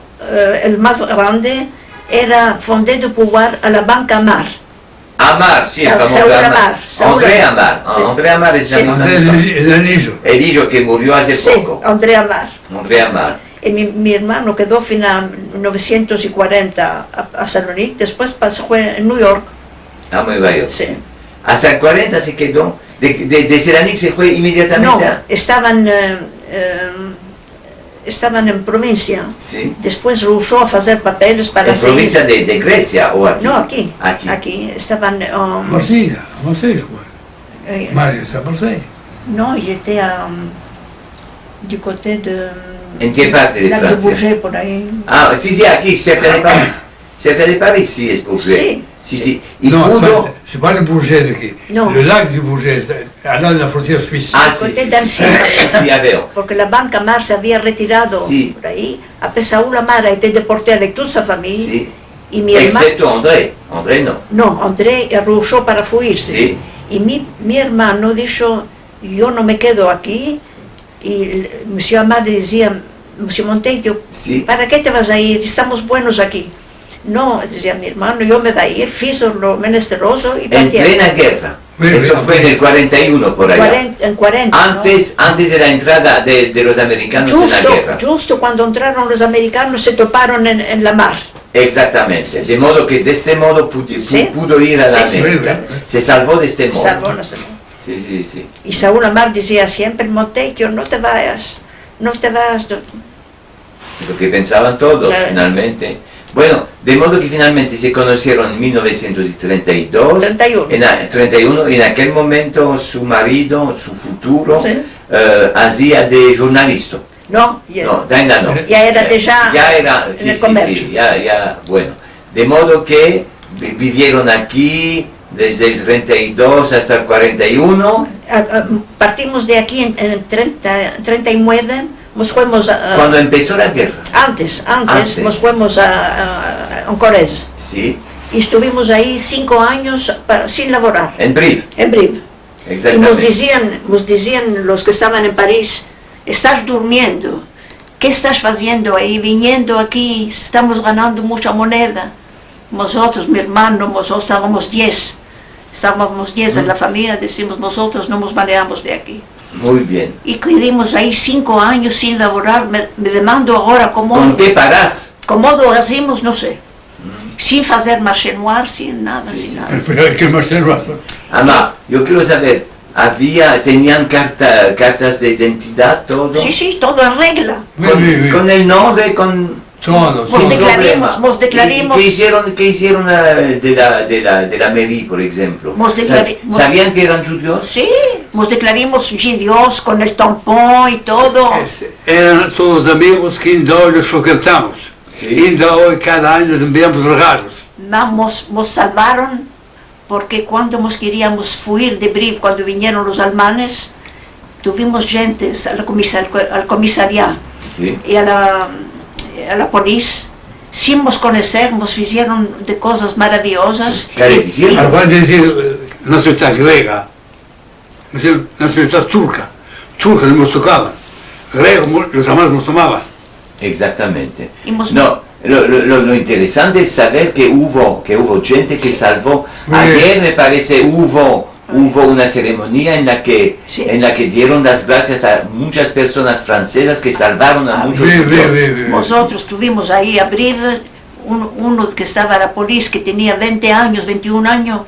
Speaker 3: el más grande, era fondé de pouvoir a la Banca Mar.
Speaker 2: Amar, sí, el
Speaker 3: Saúl
Speaker 2: famoso
Speaker 3: Amar,
Speaker 2: Amar.
Speaker 3: Saúl
Speaker 2: André
Speaker 3: Amar.
Speaker 2: Amar.
Speaker 3: Sí.
Speaker 2: André Amar es la
Speaker 3: Sí.
Speaker 2: misma
Speaker 1: Andrés
Speaker 2: persona.
Speaker 1: el anillo.
Speaker 2: He dicho que murió hace
Speaker 3: Sí,
Speaker 2: poco.
Speaker 3: André Amar.
Speaker 2: André Amar.
Speaker 3: Y mi hermano quedó final 1940 a Salonique, después fue en New York.
Speaker 2: A Nueva York.
Speaker 3: Sí.
Speaker 2: Hasta el 40 se quedó. De Seranik se fue
Speaker 3: No,
Speaker 2: inmediatamente a...
Speaker 3: estaban en provincia.
Speaker 2: Sí.
Speaker 3: Después rehusó a hacer papeles para
Speaker 2: ¿En provincia de Grecia o aquí?
Speaker 3: No, aquí.
Speaker 2: Aquí.
Speaker 3: Estaban...
Speaker 1: Marsella, a Marseille, je crois.
Speaker 3: eh,
Speaker 1: Mario está a Marseille.
Speaker 3: no, il était du côté de...
Speaker 2: ¿En qué parte de
Speaker 3: Lac de
Speaker 2: Francia?
Speaker 3: Bourget, por ahí.
Speaker 2: Ah, sí, sí, aquí, cerca de París. Cerca de París, sí, es Bourget.
Speaker 3: Sí.
Speaker 2: Sí, sí. Y
Speaker 1: Non,
Speaker 2: pudo...
Speaker 1: c'est pas le Bourget de qui.
Speaker 3: Non.
Speaker 1: Le lac du Bourget, à là de la frontière suisse.
Speaker 2: Ah,
Speaker 3: Al
Speaker 2: sí,
Speaker 3: côté
Speaker 2: sí,
Speaker 3: d'Annecy.
Speaker 2: sí, ya veo.
Speaker 3: Porque la Banca Mar se había retirado
Speaker 2: Sí.
Speaker 3: por ahí. Après Saúl Amar a été déporté avec toute sa famille.
Speaker 2: Sí.
Speaker 3: Y mi hermano...
Speaker 2: Excepto André. André no.
Speaker 3: No, André rehusó para fuirse.
Speaker 2: Sí.
Speaker 3: Y mi hermano dijo, yo no me quedo aquí. Y Monsieur Amar le decía, Monsieur Montejo,
Speaker 2: Sí.
Speaker 3: ¿para qué te vas a ir? Estamos buenos aquí. No, decía mi hermano, yo me voy a ir, fizo lo menesteroso y
Speaker 2: En
Speaker 3: partí.
Speaker 2: plena guerra.
Speaker 1: Sí,
Speaker 2: Eso
Speaker 1: sí,
Speaker 2: fue en
Speaker 1: sí.
Speaker 2: el 41 por allá.
Speaker 3: En 40. ¿no?
Speaker 2: Antes de la entrada de los americanos en la guerra.
Speaker 3: Justo cuando entraron los americanos se toparon en la mar.
Speaker 2: Exactamente. De modo que de este modo
Speaker 3: Sí.
Speaker 2: pudo ir a la
Speaker 3: Sí, sí.
Speaker 2: América.
Speaker 1: Sí, sí.
Speaker 2: Se salvó de este modo.
Speaker 3: Salvó nuestro-
Speaker 2: Sí, sí, sí.
Speaker 3: Y Saúl Amar decía siempre, Montejo, no te vayas, no te vas.
Speaker 2: Lo que pensaban todos,
Speaker 3: Claro.
Speaker 2: finalmente. Bueno, de modo que finalmente se conocieron en 1932.
Speaker 3: 31.
Speaker 2: 31. En aquel momento su marido, su futuro,
Speaker 3: Sí.
Speaker 2: hacía de jornalista.
Speaker 3: No,
Speaker 2: No, Daina no.
Speaker 3: Ya era déjà
Speaker 2: Ya era,
Speaker 3: en
Speaker 2: sí,
Speaker 3: el
Speaker 2: sí,
Speaker 3: comercio.
Speaker 2: sí, ya, bueno. De modo que vivieron aquí desde el 32 hasta el 41.
Speaker 3: Partimos de aquí en 39, nos fuimos a...
Speaker 2: Cuando empezó la guerra.
Speaker 3: Antes, nos fuimos a Corrèze.
Speaker 2: Sí,
Speaker 3: Y estuvimos ahí 5 años sin laborar,
Speaker 2: en Brive.
Speaker 3: en Brive. Y
Speaker 2: Exactamente.
Speaker 3: nos decían los que estaban en París, estás durmiendo, ¿qué estás haciendo ahí? Viniendo aquí, estamos ganando mucha moneda. Nosotros, mi hermano, nosotros estábamos 10 en la familia, decimos, nosotros no nos manejamos de aquí.
Speaker 2: Muy bien.
Speaker 3: Y quedamos ahí 5 años sin laborar, me demando ahora
Speaker 2: ¿Con
Speaker 3: cómo
Speaker 2: qué parás?
Speaker 3: lo hacemos, no sé. Sin hacer marché noir, sin nada,
Speaker 2: Sí,
Speaker 3: sin
Speaker 2: sí.
Speaker 3: nada.
Speaker 1: Pero hay que más el rato.
Speaker 2: Ama, yo quiero saber, tenían cartas de identidad, todo?
Speaker 3: Sí, todo en regla.
Speaker 1: Oui, oui, oui.
Speaker 2: Con el nombre, con...
Speaker 1: Todo,
Speaker 3: Vos
Speaker 2: sin
Speaker 1: todo.
Speaker 2: problema.
Speaker 3: vos declarimos-
Speaker 2: ¿Qué hicieron de la mairie, por ejemplo?
Speaker 3: Vos declari- vos-
Speaker 2: ¿Sabían que eran judíos?
Speaker 3: Sí, nos declaramos Dios con el tampón y todo.
Speaker 1: Eran todos amigos que ainda hoy los frecuentamos.
Speaker 2: Sí.
Speaker 1: Ainda hoy cada año les enviamos regalos.
Speaker 3: Nos salvaron porque cuando nos queríamos fuir de Brive, cuando vinieron los alemanes, tuvimos gentes al comisariado
Speaker 2: Sí.
Speaker 3: y a la policía, sin nos conocer, nos hicieron de cosas maravillosas.
Speaker 2: Claro, hicieron.
Speaker 1: Ahora van a decir nacionalidad griega, nacionalidad turca. Turca nos tocaban. Griegos los hermanos nos tomaban.
Speaker 2: Exactamente.
Speaker 3: Hemos-
Speaker 2: No, lo interesante es saber que hubo gente que
Speaker 3: Sí.
Speaker 2: salvó.
Speaker 1: Muy
Speaker 2: Ayer me parece hubo una ceremonia en la que
Speaker 3: Sí.
Speaker 2: dieron las gracias a muchas personas francesas que salvaron a muchos
Speaker 1: Oui, oui,
Speaker 2: judíos.
Speaker 1: oui, oui.
Speaker 3: Nosotros estuvimos ahí a Brive, uno que estaba a la policía, que tenía 20 años, 21 años,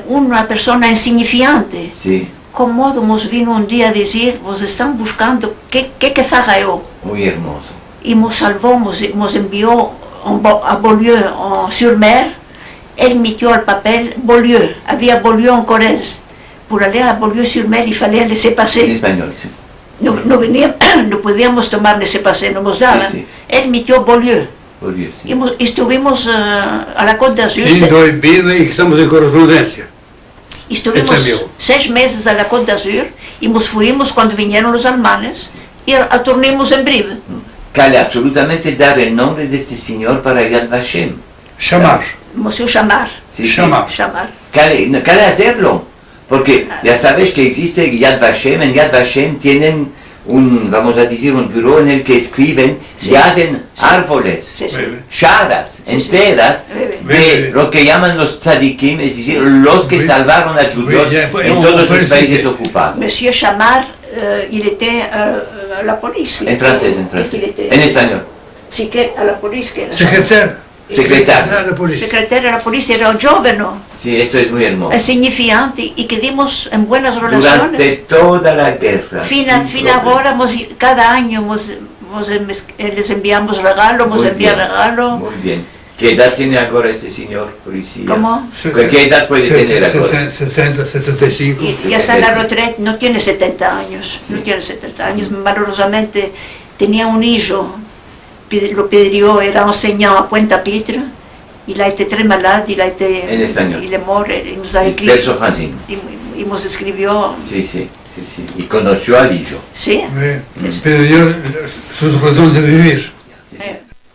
Speaker 3: una persona insignificante.
Speaker 2: Sí,
Speaker 3: ¿Cómo nos vino un día a decir, vos están buscando, ¿qué haga yo?
Speaker 2: muy hermoso.
Speaker 3: Y nos salvó, nos envió a Beaulieu-sur-Mer, él metió el papel, Beaulieu, había Beaulieu en Corrèze. Pour aller a Beaulieu-sur-Mer, il fallait laisser
Speaker 2: En
Speaker 3: passer.
Speaker 2: español, sí.
Speaker 3: No podíamos tomar ese paseo, no nos daban.
Speaker 2: Sí, sí.
Speaker 3: Él metió Beaulieu.
Speaker 2: Beaulieu, sí.
Speaker 3: Estuvimos a la Côte d'Azur.
Speaker 1: Lindo y vive y estamos en correspondencia.
Speaker 3: Estuvimos
Speaker 1: Este amigo.
Speaker 3: 6 meses a la Côte d'Azur y nos fuimos cuando vinieron los alemanes y retornamos en Brive.
Speaker 2: Cal absolutamente dar el nombre de este señor para Yad Vashem.
Speaker 1: Chamar.
Speaker 3: Monsieur Chamar.
Speaker 2: Sí, sí.
Speaker 1: Chamar.
Speaker 3: Chamar.
Speaker 2: Cal hacerlo, porque ya sabes que existe Yad Vashem, en Yad Vashem tienen vamos a decir, un buró en el que escriben
Speaker 3: Sí.
Speaker 2: y hacen árboles,
Speaker 3: Sí, sí.
Speaker 2: sharas
Speaker 3: Sí, sí.
Speaker 2: enteras de lo que llaman los tzadikim, es decir, los que
Speaker 1: Oui.
Speaker 2: salvaron a judíos
Speaker 1: Oui, ya,
Speaker 2: en
Speaker 1: on
Speaker 2: todos
Speaker 1: peut
Speaker 2: los países
Speaker 1: citer.
Speaker 2: ocupados.
Speaker 3: Monsieur Chamar, il était à la police.
Speaker 2: En francés, en
Speaker 3: Qu'est-ce qu'il
Speaker 2: francés.
Speaker 3: était?
Speaker 2: En español.
Speaker 3: Sí, que a la police que era.
Speaker 1: Secretario.
Speaker 2: Secretario.
Speaker 1: de la policía.
Speaker 3: Secretario de la policía, era giovane,
Speaker 2: Sí, esto es muy hermoso.
Speaker 3: insignificante y quedamos en buenas
Speaker 2: Durante
Speaker 3: relaciones.
Speaker 2: toda la guerra.
Speaker 3: Fin
Speaker 2: sin
Speaker 3: ahora, cada año les enviamos regalos, nos
Speaker 2: Muy
Speaker 3: envía
Speaker 2: bien,
Speaker 3: regalos.
Speaker 2: Muy bien. ¿Qué edad tiene ahora este señor policía?
Speaker 3: ¿Cómo?
Speaker 2: ¿Qué edad puede tener ahora?
Speaker 1: 70, 75.
Speaker 3: Y ya está en la retraite, no tiene 70 años, no tiene 70 años, malheureusamente tenía un hijo, lo pidió, era enseignant à Pointe-à-Pitre, il a été très malade,
Speaker 2: En español.
Speaker 3: il est mort, il nous a écrit,
Speaker 2: Verso Hansin.
Speaker 3: y nos escribió,
Speaker 2: Sí, sí, sí, sí. Y conoció al hijo.
Speaker 3: sí,
Speaker 1: Pero yo, sus razones de vivir.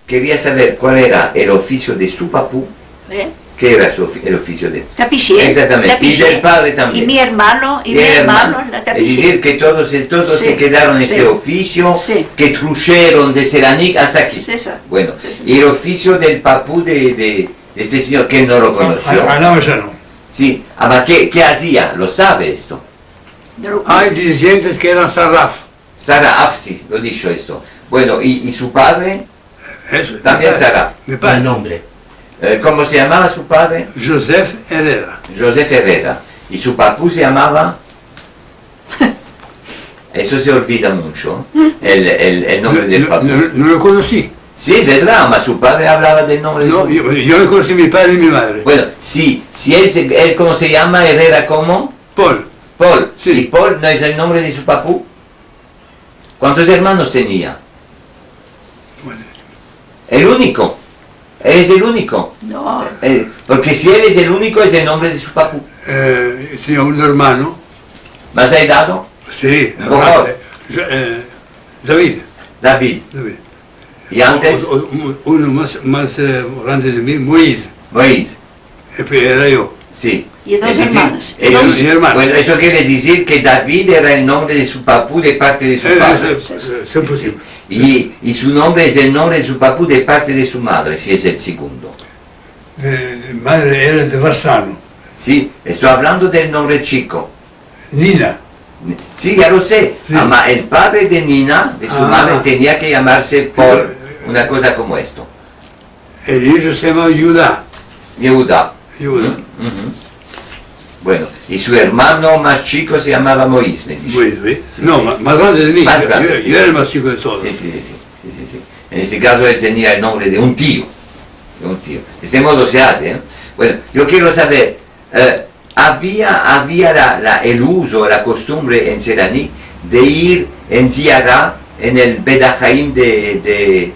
Speaker 2: Quería saber cuál era el oficio de su papú. ¿Qué era el oficio de
Speaker 3: tapissier,
Speaker 2: Exactamente. Y del padre
Speaker 3: y
Speaker 2: también.
Speaker 3: mi hermano,
Speaker 2: Y el hermano.
Speaker 3: la
Speaker 2: Es
Speaker 3: tapissier.
Speaker 2: decir, que todos
Speaker 3: Sí,
Speaker 2: se quedaron en este
Speaker 3: sí,
Speaker 2: oficio,
Speaker 3: sí.
Speaker 2: que trujeron de Seranik hasta aquí.
Speaker 3: Sí, sí.
Speaker 2: Bueno,
Speaker 3: Sí, sí.
Speaker 2: y el oficio del papú de este señor que no lo conoció.
Speaker 1: No, ya no.
Speaker 2: Sí, además, ¿qué hacía? Lo sabe esto.
Speaker 1: Hay dirigentes que eran sarraf.
Speaker 2: Sara sí, lo dicho esto. Bueno, y su padre,
Speaker 1: Eso.
Speaker 2: también Sarraf.
Speaker 1: Mi
Speaker 4: El
Speaker 1: padre.
Speaker 4: nombre.
Speaker 2: ¿Cómo se llamaba su padre?
Speaker 1: Joseph Herrera.
Speaker 2: Joseph Herrera. Y su papú se llamaba... Eso se olvida mucho, el nombre del papú.
Speaker 1: No lo conocí.
Speaker 2: Sí, es verdad, mas su padre hablaba del nombre de
Speaker 1: No,
Speaker 2: su...
Speaker 1: yo no conocí a mi padre y mi madre.
Speaker 2: Bueno, si él, ¿cómo se llama? Herrera, ¿cómo?
Speaker 1: Paul.
Speaker 2: Paul.
Speaker 1: Sí.
Speaker 2: ¿Y Paul no es el nombre de su papú? ¿Cuántos hermanos tenía?
Speaker 1: Bueno,
Speaker 2: El único. Él es el único.
Speaker 3: No,
Speaker 2: Porque si él es el único, es el nombre de su papú.
Speaker 1: tenía un hermano.
Speaker 2: ¿Más ha dado?
Speaker 1: Sí.
Speaker 2: Mejor.
Speaker 1: David.
Speaker 2: David.
Speaker 1: David.
Speaker 2: Y antes,
Speaker 1: Uno más grande de mí, Moisés.
Speaker 2: Moisés.
Speaker 1: Era yo.
Speaker 2: Sí.
Speaker 3: y dos
Speaker 2: Es decir,
Speaker 3: hermanas.
Speaker 2: ellos-
Speaker 1: Y hermanos.
Speaker 2: Bueno, eso quiere decir que David era el nombre de su papú de parte de su padre.
Speaker 1: Es posible.
Speaker 2: Y su nombre es el nombre de su papú de parte de su madre, si es el segundo.
Speaker 1: De madre era de Barzano.
Speaker 2: Sí, estoy hablando del nombre chico.
Speaker 1: Nina.
Speaker 2: Sí, ya lo sé.
Speaker 1: Sí.
Speaker 2: Ama el padre de Nina, de su
Speaker 1: Ah.
Speaker 2: madre, tenía que llamarse por una cosa como esto.
Speaker 1: El hijo se llama Judá.
Speaker 2: Yehuda.
Speaker 1: Judá.
Speaker 2: Ujú. Bueno, y su hermano más chico se llamaba Moisés, me dijo.
Speaker 1: Moisés.
Speaker 2: Sí,
Speaker 1: No,
Speaker 2: sí.
Speaker 1: más grande de mí.
Speaker 2: Más grande, sí.
Speaker 1: Yo era el más chico de todos.
Speaker 2: Sí, sí, sí, sí, sí, sí. En este caso él tenía el nombre de un tío. De un tío. De este modo se hace. ¿Eh? Bueno, yo quiero saber, había el uso, la costumbre en Seraní de ir en Ziara, en el Bedajaim de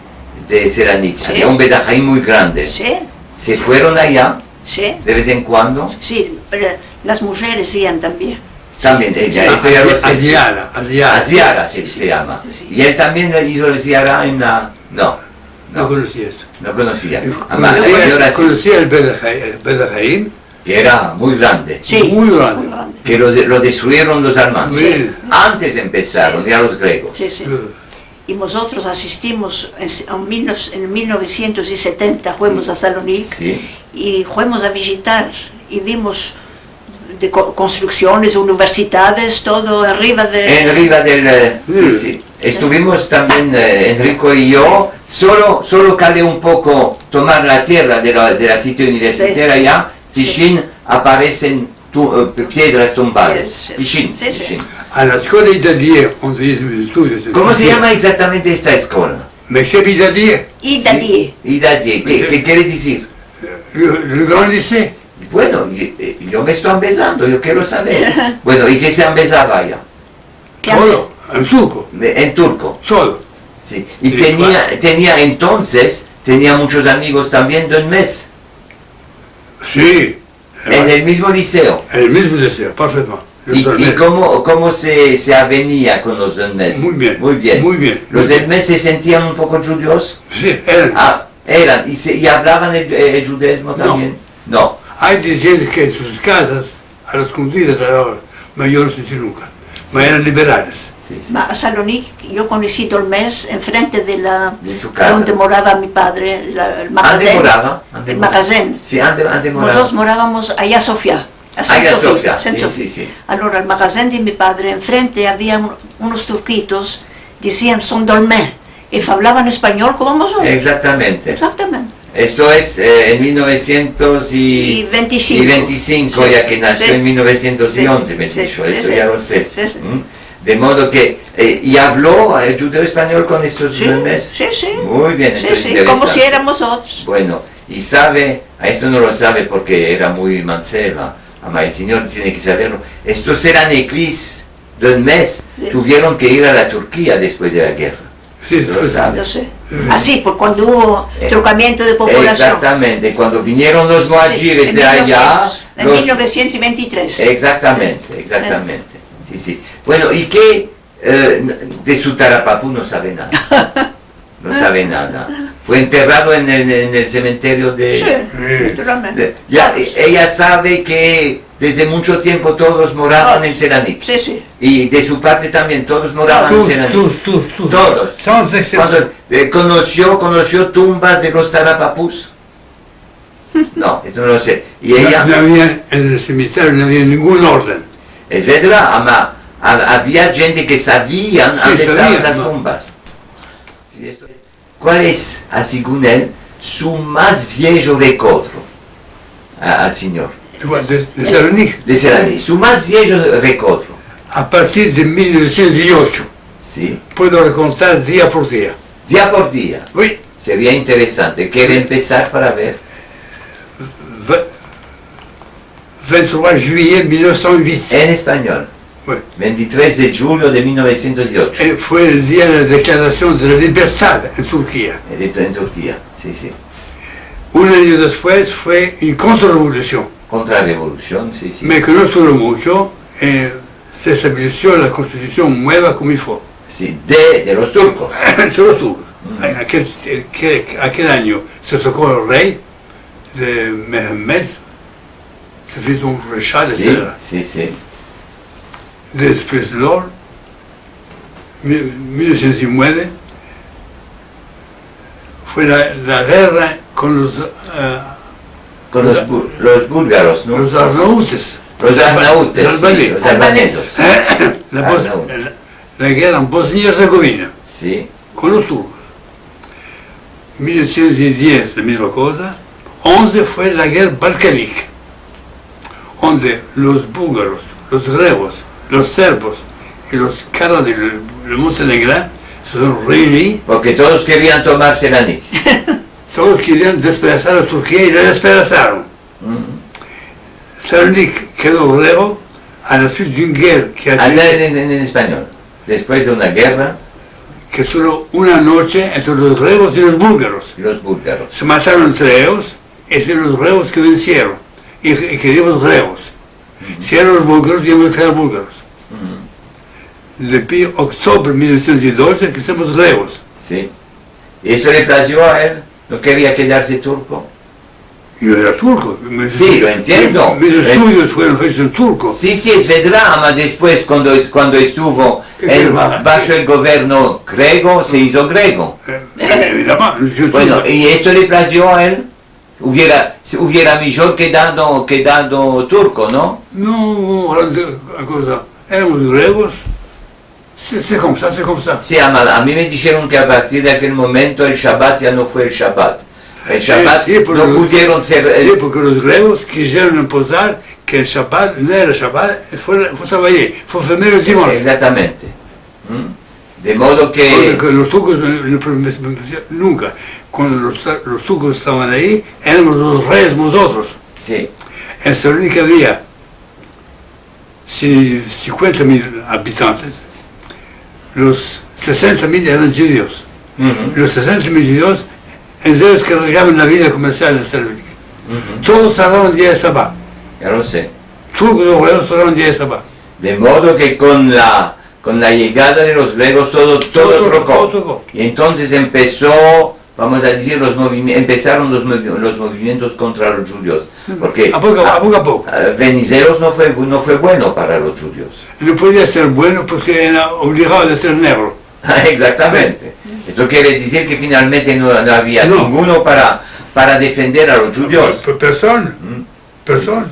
Speaker 2: Seraní.
Speaker 3: Sí.
Speaker 2: Había un Bedajaim muy grande.
Speaker 3: Sí,
Speaker 2: Se fueron allá
Speaker 3: sí,
Speaker 2: de vez en cuando.
Speaker 3: sí, pero las mujeres iban también.
Speaker 2: También, esto ya lo sé.
Speaker 1: Aziara.
Speaker 2: Aziara se llama.
Speaker 3: Sí.
Speaker 2: Y él también hizo el Ziara en la... No,
Speaker 1: No
Speaker 2: no,
Speaker 1: conocí eso.
Speaker 2: no conocía. Además, la señora sí,
Speaker 1: Conocía el Bedajaim,
Speaker 2: que era muy grande,
Speaker 3: Sí,
Speaker 1: muy grande.
Speaker 3: muy grande.
Speaker 2: que lo destruyeron los alemanes.
Speaker 1: Sí.
Speaker 2: Antes empezaron, ya los griegos.
Speaker 3: Sí, sí. Y nosotros asistimos en 1970, fuimos a Salonique
Speaker 2: Sí.
Speaker 3: y fuimos a visitar y vimos de construcciones, universidades, todo arriba de...
Speaker 2: En arriba del... sí, sí. Estuvimos también, Enrico y yo, solo cabe un poco tomar la tierra de la sitio universitaria ya,
Speaker 3: Sí.
Speaker 2: Tichin, aparecen piedras tumbadas.
Speaker 3: Sí, sí.
Speaker 2: Tichin,
Speaker 3: Sí, sí.
Speaker 2: Tichin.
Speaker 1: A la escuela Idadier, donde hice mis estudios.
Speaker 2: ¿Cómo se llama exactamente esta escuela?
Speaker 1: Mexep Idadier,
Speaker 3: Idadier.
Speaker 2: Idadier. ¿Qué quiere decir?
Speaker 1: le Grand Lycée.
Speaker 2: Bueno, yo me estoy empezando, yo quiero saber. Bueno, ¿y qué se empezaba allá?
Speaker 3: ¿Qué hace?
Speaker 1: Todo, en turco,
Speaker 2: En turco.
Speaker 1: todo.
Speaker 2: Sí. Y
Speaker 1: Sí,
Speaker 2: tenía muchos amigos también de un mes,
Speaker 1: Sí,
Speaker 2: en el mismo liceo.
Speaker 1: el mismo deseo, parfaitement.
Speaker 2: ¿Y cómo se avenía con los del mes?
Speaker 1: Muy bien,
Speaker 2: Muy bien.
Speaker 1: muy bien,
Speaker 2: ¿Los
Speaker 1: muy
Speaker 2: del
Speaker 1: bien.
Speaker 2: mes se sentían un poco judíos?
Speaker 1: Sí, eran.
Speaker 2: Eran. ¿Y hablaban el judaísmo también? No.
Speaker 1: Hay diciendo que en sus casas, a las escondidas, ma yo no sentí nunca. Ma eran liberales.
Speaker 2: Sí, sí.
Speaker 3: Ma a Salonique yo conocí Dolmes enfrente
Speaker 2: De su casa.
Speaker 3: donde moraba mi padre, el
Speaker 2: ¿Dónde
Speaker 3: magazine.
Speaker 2: moraba?
Speaker 3: El magazine.
Speaker 2: Sí, ¿dónde moraba?
Speaker 3: Nosotros morábamos allá a Sofía. A
Speaker 2: Allá a
Speaker 3: Sofía,
Speaker 2: Sofía,
Speaker 3: Saint
Speaker 2: sí,
Speaker 3: Sofía.
Speaker 2: sí, sí.
Speaker 3: Allora, el magazine de mi padre, enfrente había unos turquitos, decían son Dolmes, y hablaban español como nosotros.
Speaker 2: Exactamente.
Speaker 3: Exactamente.
Speaker 2: Esto es en 1925,
Speaker 3: 25.
Speaker 2: ya que nació
Speaker 3: Sí.
Speaker 2: en 1911, me
Speaker 3: Sí,
Speaker 2: dijo,
Speaker 3: sí,
Speaker 2: eso
Speaker 3: sí.
Speaker 2: ya lo sé.
Speaker 3: Sí, sí.
Speaker 2: De modo que, ¿y habló el judeo español con estos
Speaker 3: Sí,
Speaker 2: meses?
Speaker 3: sí, sí.
Speaker 2: Muy bien,
Speaker 3: Sí,
Speaker 2: entonces
Speaker 3: sí, como si
Speaker 2: interesante.
Speaker 3: éramos otros.
Speaker 2: Bueno, y sabe, a esto no lo sabe porque era muy manceba, ama el Señor tiene que saberlo. Estos eran eclis del mes,
Speaker 3: Sí.
Speaker 2: tuvieron que ir a la Turquía después de la guerra.
Speaker 1: Sí,
Speaker 2: Lo
Speaker 1: sí.
Speaker 2: sabe.
Speaker 3: Yo sé. Así, pues cuando hubo trocamiento de población.
Speaker 2: Exactamente, cuando vinieron los
Speaker 3: Sí,
Speaker 2: muajires
Speaker 3: en
Speaker 2: de allá,
Speaker 3: 1900, en
Speaker 2: los-
Speaker 3: 1923.
Speaker 2: Exactamente. Sí, sí. Bueno, ¿y qué de su Tarapapú no sabe nada? No sabe nada. Fue enterrado en el cementerio de...
Speaker 3: Sí, naturalmente.
Speaker 2: Ya,
Speaker 3: Todos.
Speaker 2: ella sabe que desde mucho tiempo todos moraban en Seranik.
Speaker 3: Sí, sí.
Speaker 2: Y de su parte también, todos moraban en Seranik.
Speaker 1: Todos.
Speaker 2: Todos.
Speaker 1: Sans excepción.
Speaker 2: Cuando, conoció tumbas de los Tarapapús. No, esto no lo sé. Y ella...
Speaker 1: No había, en el cementerio no había ningún orden.
Speaker 2: Es verdad, ama, había gente que sabían
Speaker 1: Sí,
Speaker 2: dónde estaban
Speaker 1: sabían,
Speaker 2: las
Speaker 1: ¿no?
Speaker 2: tumbas. ¿Cuál es, según él, su más viejo recuerdo al Señor?
Speaker 1: De Salonique,
Speaker 2: De Seraní, su más viejo recuerdo.
Speaker 1: a partir de 1908,
Speaker 2: ¿Sí?
Speaker 1: puedo contar día por día.
Speaker 2: Día por día.
Speaker 1: Oui,
Speaker 2: Sería interesante. ¿Quiere empezar para ver?
Speaker 1: 23 juillet 1908.
Speaker 2: En español.
Speaker 1: Oui.
Speaker 2: 23 de julio de 1908.
Speaker 1: Fue el día de la declaración de la libertad en Turquía.
Speaker 2: En Turquía. Sí, sí.
Speaker 1: Un año después fue una contrarrevolución,
Speaker 2: Contrarrevolución, sí, sí.
Speaker 1: pero que no duró mucho. Se estableció la constitución nueva como il faut.
Speaker 2: Sí, de los turcos.
Speaker 1: Todo tuvo. Aquel año se tocó el rey de Mehmed, se hizo un rechaz,
Speaker 2: Sí,
Speaker 1: etc.
Speaker 2: sí, sí.
Speaker 1: Después Lord, 1909, fue la guerra con
Speaker 2: Con los búlgaros, ¿no?
Speaker 1: los arnautes.
Speaker 2: Los arnautes,
Speaker 1: Los
Speaker 2: sí,
Speaker 1: albaneses.
Speaker 2: los albaneses.
Speaker 1: La guerra en Bosnia-Herzegovina
Speaker 2: Sí,
Speaker 1: con los turcos. 1910, la misma cosa. 11 fue la guerra balcánica, donde los búlgaros, los griegos, los serbos y los caras de Montenegro se son reunidos.
Speaker 2: porque todos querían tomar Seranik.
Speaker 1: Todos querían despedazar a Turquía y la despedazaron. Salonique quedó griego a la suite de una guerra
Speaker 2: Hablar en español. Después de una guerra,
Speaker 1: que duró una noche entre los griegos y los búlgaros.
Speaker 2: los búlgaros.
Speaker 1: Se mataron entre ellos, y son los griegos que vencieron, y quedamos griegos. Si eran los búlgaros, íbamos a quedar búlgaros. Desde octubre de 1912 que somos griegos.
Speaker 2: Sí. ¿Y eso le plació a él? ¿No quería quedarse turco?
Speaker 1: Yo era turco.
Speaker 2: Sí, lo entiendo.
Speaker 1: Mis estudios fueron hechos en turco.
Speaker 2: Sí, sí, es verdad, ama después cuando estuvo bajo el gobierno griego, se hizo griego.
Speaker 1: Evidentemente.
Speaker 2: Bueno, ¿y esto le plació a él? Hubiera mejor quedado turco, ¿no?
Speaker 1: No, cosa, éramos griegos. C'est comme ça.
Speaker 2: Sí, ama, a mí me dijeron que a partir de aquel momento el Shabbat ya no fue el Shabbat. El Shabbat
Speaker 1: sí,
Speaker 2: no pudieron ser...
Speaker 1: Sí, porque los griegos quisieron imposar que el Shabbat no era Shabbat, fue trabajar, fue enfermero el dimanche.
Speaker 2: Exactamente. De modo que...
Speaker 1: Porque los turcos nunca, cuando los turcos estaban ahí, éramos los reyes nosotros.
Speaker 2: Sí,
Speaker 1: En Salónica había 50.000 habitantes, los 60.000 eran judíos. Los 60 22, en ellos que regaban la vida comercial de Salónica. Todos cerraron día de sábado.
Speaker 2: Ya lo sé.
Speaker 1: Todos los griegos cerraron día de sábado.
Speaker 2: De modo que con la llegada de los griegos todo trocó. Y entonces empezó, vamos a decir, empezaron los movimientos contra los judíos. Porque
Speaker 1: A poco a poco.
Speaker 2: Venizelos no fue bueno para los judíos.
Speaker 1: No podía ser bueno porque era obligado de ser negro.
Speaker 2: Exactamente. Eso quiere decir que finalmente no había ninguno para defender a los judíos.
Speaker 1: Persona.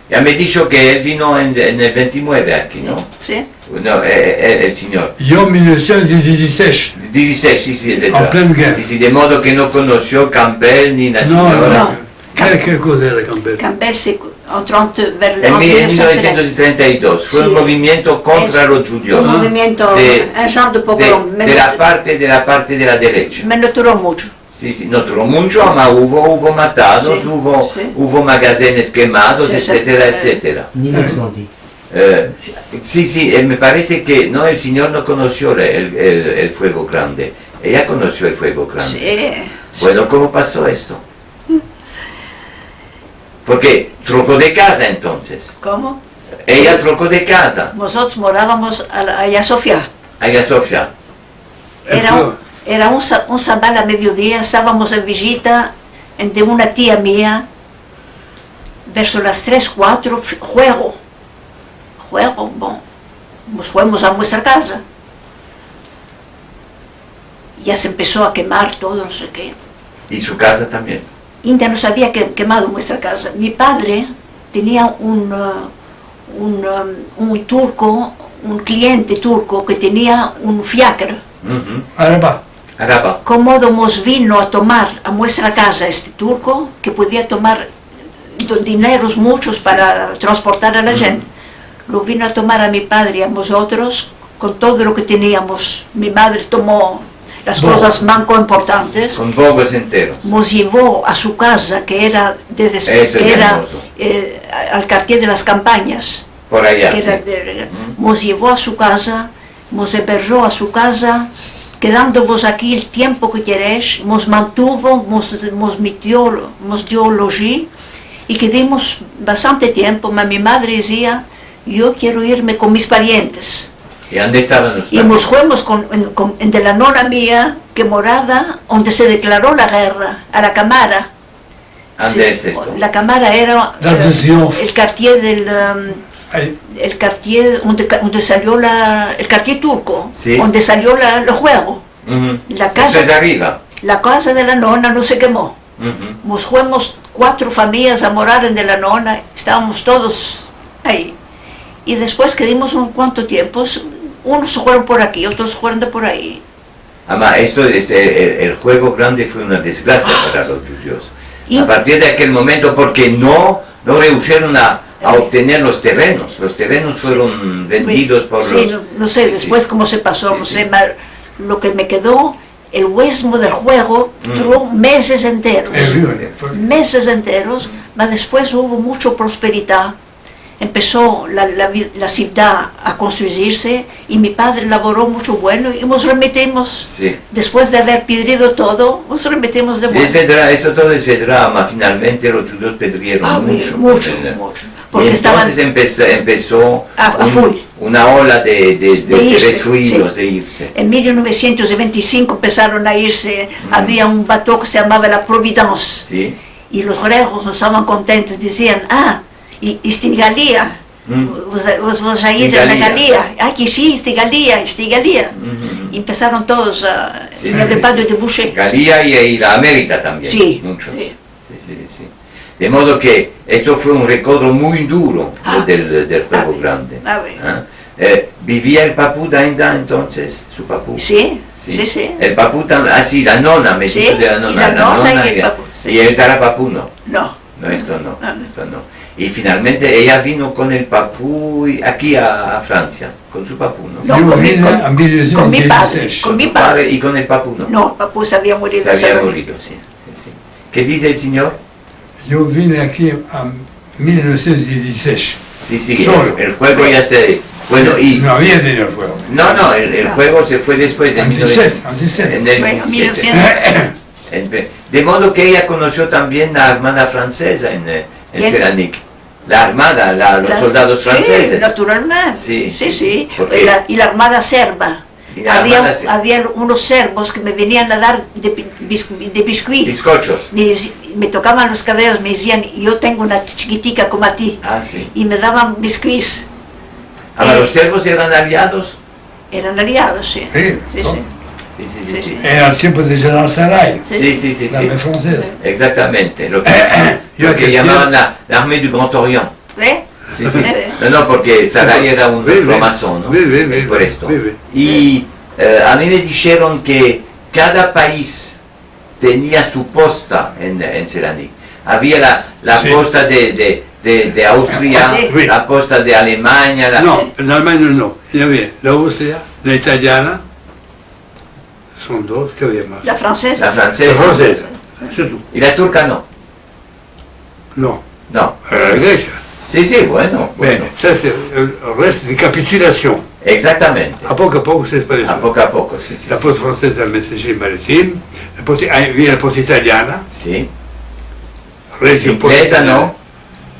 Speaker 2: Ya me he dicho que él vino en el 29 aquí, ¿no?
Speaker 3: Sí.
Speaker 2: No, el señor.
Speaker 1: Yo en 1916.
Speaker 2: 16, sí, es
Speaker 1: En
Speaker 2: verdad.
Speaker 1: plena guerra.
Speaker 2: Sí, de modo que no conoció Campbell ni la
Speaker 1: No,
Speaker 2: señora.
Speaker 1: no. ¿Qué cosa era Campbell?
Speaker 3: Campbell, c'est en 30, vers
Speaker 2: En
Speaker 3: en
Speaker 2: 1932 fue un
Speaker 3: Sí.
Speaker 2: movimiento contra los judíos.
Speaker 3: un movimiento, un genre de pogrom.
Speaker 2: De la parte de la derecha.
Speaker 3: Me no duró mucho.
Speaker 2: Sí, no duró mucho, pero hubo matados,
Speaker 3: Sí, sí.
Speaker 2: hubo magazones quemados,
Speaker 3: Sí,
Speaker 2: etcétera,
Speaker 3: sí.
Speaker 2: etcétera.
Speaker 4: Ni incendie.
Speaker 2: Sí, me parece que no, el Señor no conoció el fuego grande. Ella conoció el fuego grande.
Speaker 3: Sí.
Speaker 2: Bueno, ¿cómo pasó esto? Porque trocó de casa entonces.
Speaker 3: ¿Cómo?
Speaker 2: Ella trocó de casa.
Speaker 3: Nosotros morábamos allá Sofía.
Speaker 2: Allá Sofía.
Speaker 3: Era un sábado a mediodía, estábamos en visita de una tía mía, verso las 3, 4, juego, bueno, nos fuimos a nuestra casa. Ya se empezó a quemar todo, no sé qué.
Speaker 2: Y su casa también.
Speaker 3: India nos había quemado nuestra casa. Mi padre tenía un turco, un cliente turco que tenía un fiacre.
Speaker 2: Araba.
Speaker 3: Cómodo nos vino a tomar a nuestra casa este turco, que podía tomar dineros muchos para transportar a la gente. Lo vino a tomar a mi padre y a nosotros con todo lo que teníamos. Mi madre tomó las cosas más importantes.
Speaker 2: Con bobos enteros.
Speaker 3: Nos llevó a su casa, que era, al quartier de las campañas.
Speaker 2: Por allá.
Speaker 3: Que era
Speaker 2: Sí.
Speaker 3: nos llevó a su casa, nos albergó a su casa, quedando-vos aquí el tiempo que queréis, nos mantuvo, nos dio logis y quedamos bastante tiempo. Mi madre decía, yo quiero irme con mis parientes.
Speaker 2: ¿Y dónde estaban los
Speaker 3: Y nos fuimos de la nona mía, que moraba donde se declaró la guerra, a la Cámara.
Speaker 2: ¿Dónde es esto?
Speaker 3: La Cámara era el quartier el quartier donde salió el quartier turco,
Speaker 2: Sí.
Speaker 3: donde salió el juego. La casa,
Speaker 2: Eso es arriba.
Speaker 3: la casa de la nona no se quemó. Nos fuimos 4 familias a morar en de la nona, estábamos todos ahí. Y después quedamos un cuanto tiempo, unos fueron por aquí, otros fueron de por ahí.
Speaker 2: Ama, el juego grande fue una desgracia para los judíos.
Speaker 3: Y-
Speaker 2: A partir de aquel momento, porque no rehuyeron a obtener los terrenos. Los terrenos fueron vendidos por
Speaker 3: Sí,
Speaker 2: los...
Speaker 3: no sé
Speaker 2: Sí,
Speaker 3: después
Speaker 2: sí.
Speaker 3: cómo se pasó,
Speaker 2: Sí,
Speaker 3: no
Speaker 2: sí.
Speaker 3: sé, lo que me quedó, el huesmo del juego duró meses enteros. Meses enteros, pero después hubo mucha prosperidad. Empezó la ciudad a construirse y mi padre laboró mucho bueno y nos remitimos,
Speaker 2: Sí.
Speaker 3: después de haber pedido todo, nos remitimos de
Speaker 2: Sí,
Speaker 3: bueno.
Speaker 2: es verdad, eso todo es verdad, finalmente los judíos perdieron mucho.
Speaker 3: mucho. Porque
Speaker 2: Y
Speaker 3: estaban
Speaker 2: entonces empezó
Speaker 3: a full.
Speaker 2: una ola de
Speaker 3: irse,
Speaker 2: resuellos,
Speaker 3: sí.
Speaker 2: de irse.
Speaker 3: En 1925 empezaron a irse, había un bateau que se llamaba la Providence.
Speaker 2: ¿Sí?
Speaker 3: Y los griegos no estaban contentos, decían, y en Galía, vos vas a ir
Speaker 2: En
Speaker 3: a la
Speaker 2: Galía.
Speaker 3: Galía, aquí sí, este Galía. Y empezaron todos a...
Speaker 2: Sí,
Speaker 3: en el
Speaker 2: sí,
Speaker 3: reparto
Speaker 2: sí.
Speaker 3: de Boucher.
Speaker 2: Galía y la América también,
Speaker 3: Sí,
Speaker 2: muchos.
Speaker 3: sí.
Speaker 2: Sí. De modo que esto fue un recuerdo muy duro del juego grande. ¿Vivía el papú ainda entonces, su papú?
Speaker 3: Sí.
Speaker 2: El papú también, sí, la nona, me
Speaker 3: Sí,
Speaker 2: dice de la
Speaker 3: y
Speaker 2: nona.
Speaker 3: la nona y el papú, sí.
Speaker 2: Y el carapapú no.
Speaker 3: No,
Speaker 2: Esto no,
Speaker 3: Ah.
Speaker 2: esto no. Y finalmente ella vino con el papú aquí a Francia, con su papú, ¿no?
Speaker 3: No,
Speaker 1: Yo
Speaker 3: con mi-
Speaker 1: vine
Speaker 3: con-
Speaker 1: en
Speaker 3: con mi padre,
Speaker 1: 1916.
Speaker 3: con mi
Speaker 2: Su padre
Speaker 3: padre.
Speaker 2: y con el papú no.
Speaker 3: No, papú se había morido.
Speaker 2: Se había morido, sí. ¿Qué dice el señor?
Speaker 1: Yo vine aquí en 1916.
Speaker 2: Sí, sí,
Speaker 1: Solo.
Speaker 2: el juego ya se... Bueno, y...
Speaker 1: No había tenido el juego.
Speaker 2: No, el juego se fue después de
Speaker 1: En 17.
Speaker 2: en el
Speaker 3: Bueno,
Speaker 2: 17.
Speaker 3: 1900.
Speaker 2: De modo que ella conoció también la armada francesa en
Speaker 3: ¿Quién?
Speaker 2: Seranik. La armada, los soldados franceses.
Speaker 3: Sí, naturalmente.
Speaker 2: Sí,
Speaker 3: Sí, sí.
Speaker 2: porque-
Speaker 3: Y la armada serba.
Speaker 2: Y la armada serba.
Speaker 3: Había unos serbos que me venían a dar de biscuit.
Speaker 2: Bizcochos.
Speaker 3: Me tocaban los cabellos, me decían, yo tengo una chiquitica como a ti.
Speaker 2: Ah, sí.
Speaker 3: Y me daban biscuits.
Speaker 2: Ahora, ¿los serbos eran aliados?
Speaker 3: Eran aliados, sí.
Speaker 1: Sí,
Speaker 3: Sí,
Speaker 1: ¿no?
Speaker 3: sí.
Speaker 2: Sí, sí,
Speaker 3: Sí,
Speaker 2: sí.
Speaker 3: sí.
Speaker 1: Era el tiempo de General Saray,
Speaker 2: Sí, sí, sí,
Speaker 1: la
Speaker 2: sí.
Speaker 1: armée française.
Speaker 2: Exactamente. Lo
Speaker 1: Yo
Speaker 2: que
Speaker 1: que
Speaker 2: llamaban l'armée du Grand Orient.
Speaker 3: ¿Ve?
Speaker 2: Sí, sí. No, porque Saray era un
Speaker 1: Sí, sí.
Speaker 2: franc-maçon, ¿no?
Speaker 1: Sí, sí, sí,
Speaker 2: Es por esto.
Speaker 1: sí, sí.
Speaker 2: Y a mí me dijeron que cada país tenía su posta en Seranik. Había la
Speaker 1: Sí.
Speaker 2: posta de Austria,
Speaker 3: Sí.
Speaker 2: la posta de Alemania,
Speaker 1: No, en Alemania no. Il y avait la Austria, la italiana, son dos, ¿qué había más?
Speaker 3: La francesa.
Speaker 2: la
Speaker 1: La
Speaker 2: francesa.
Speaker 1: francesa, c'est tout.
Speaker 2: Y la turca no.
Speaker 1: No,
Speaker 2: No.
Speaker 1: era la Grecia.
Speaker 2: Sí, sí, bueno.
Speaker 1: Mais
Speaker 2: bueno.
Speaker 1: ça, c'est le reste des capitulations.
Speaker 2: Exactamente.
Speaker 1: A poco se parece.
Speaker 2: A poco, sí, sí.
Speaker 1: La poste française è la messagerie maritime, la poste italiana,
Speaker 2: Sí.
Speaker 1: Reggio Poste
Speaker 2: Inglesa
Speaker 1: Italiana.
Speaker 2: no.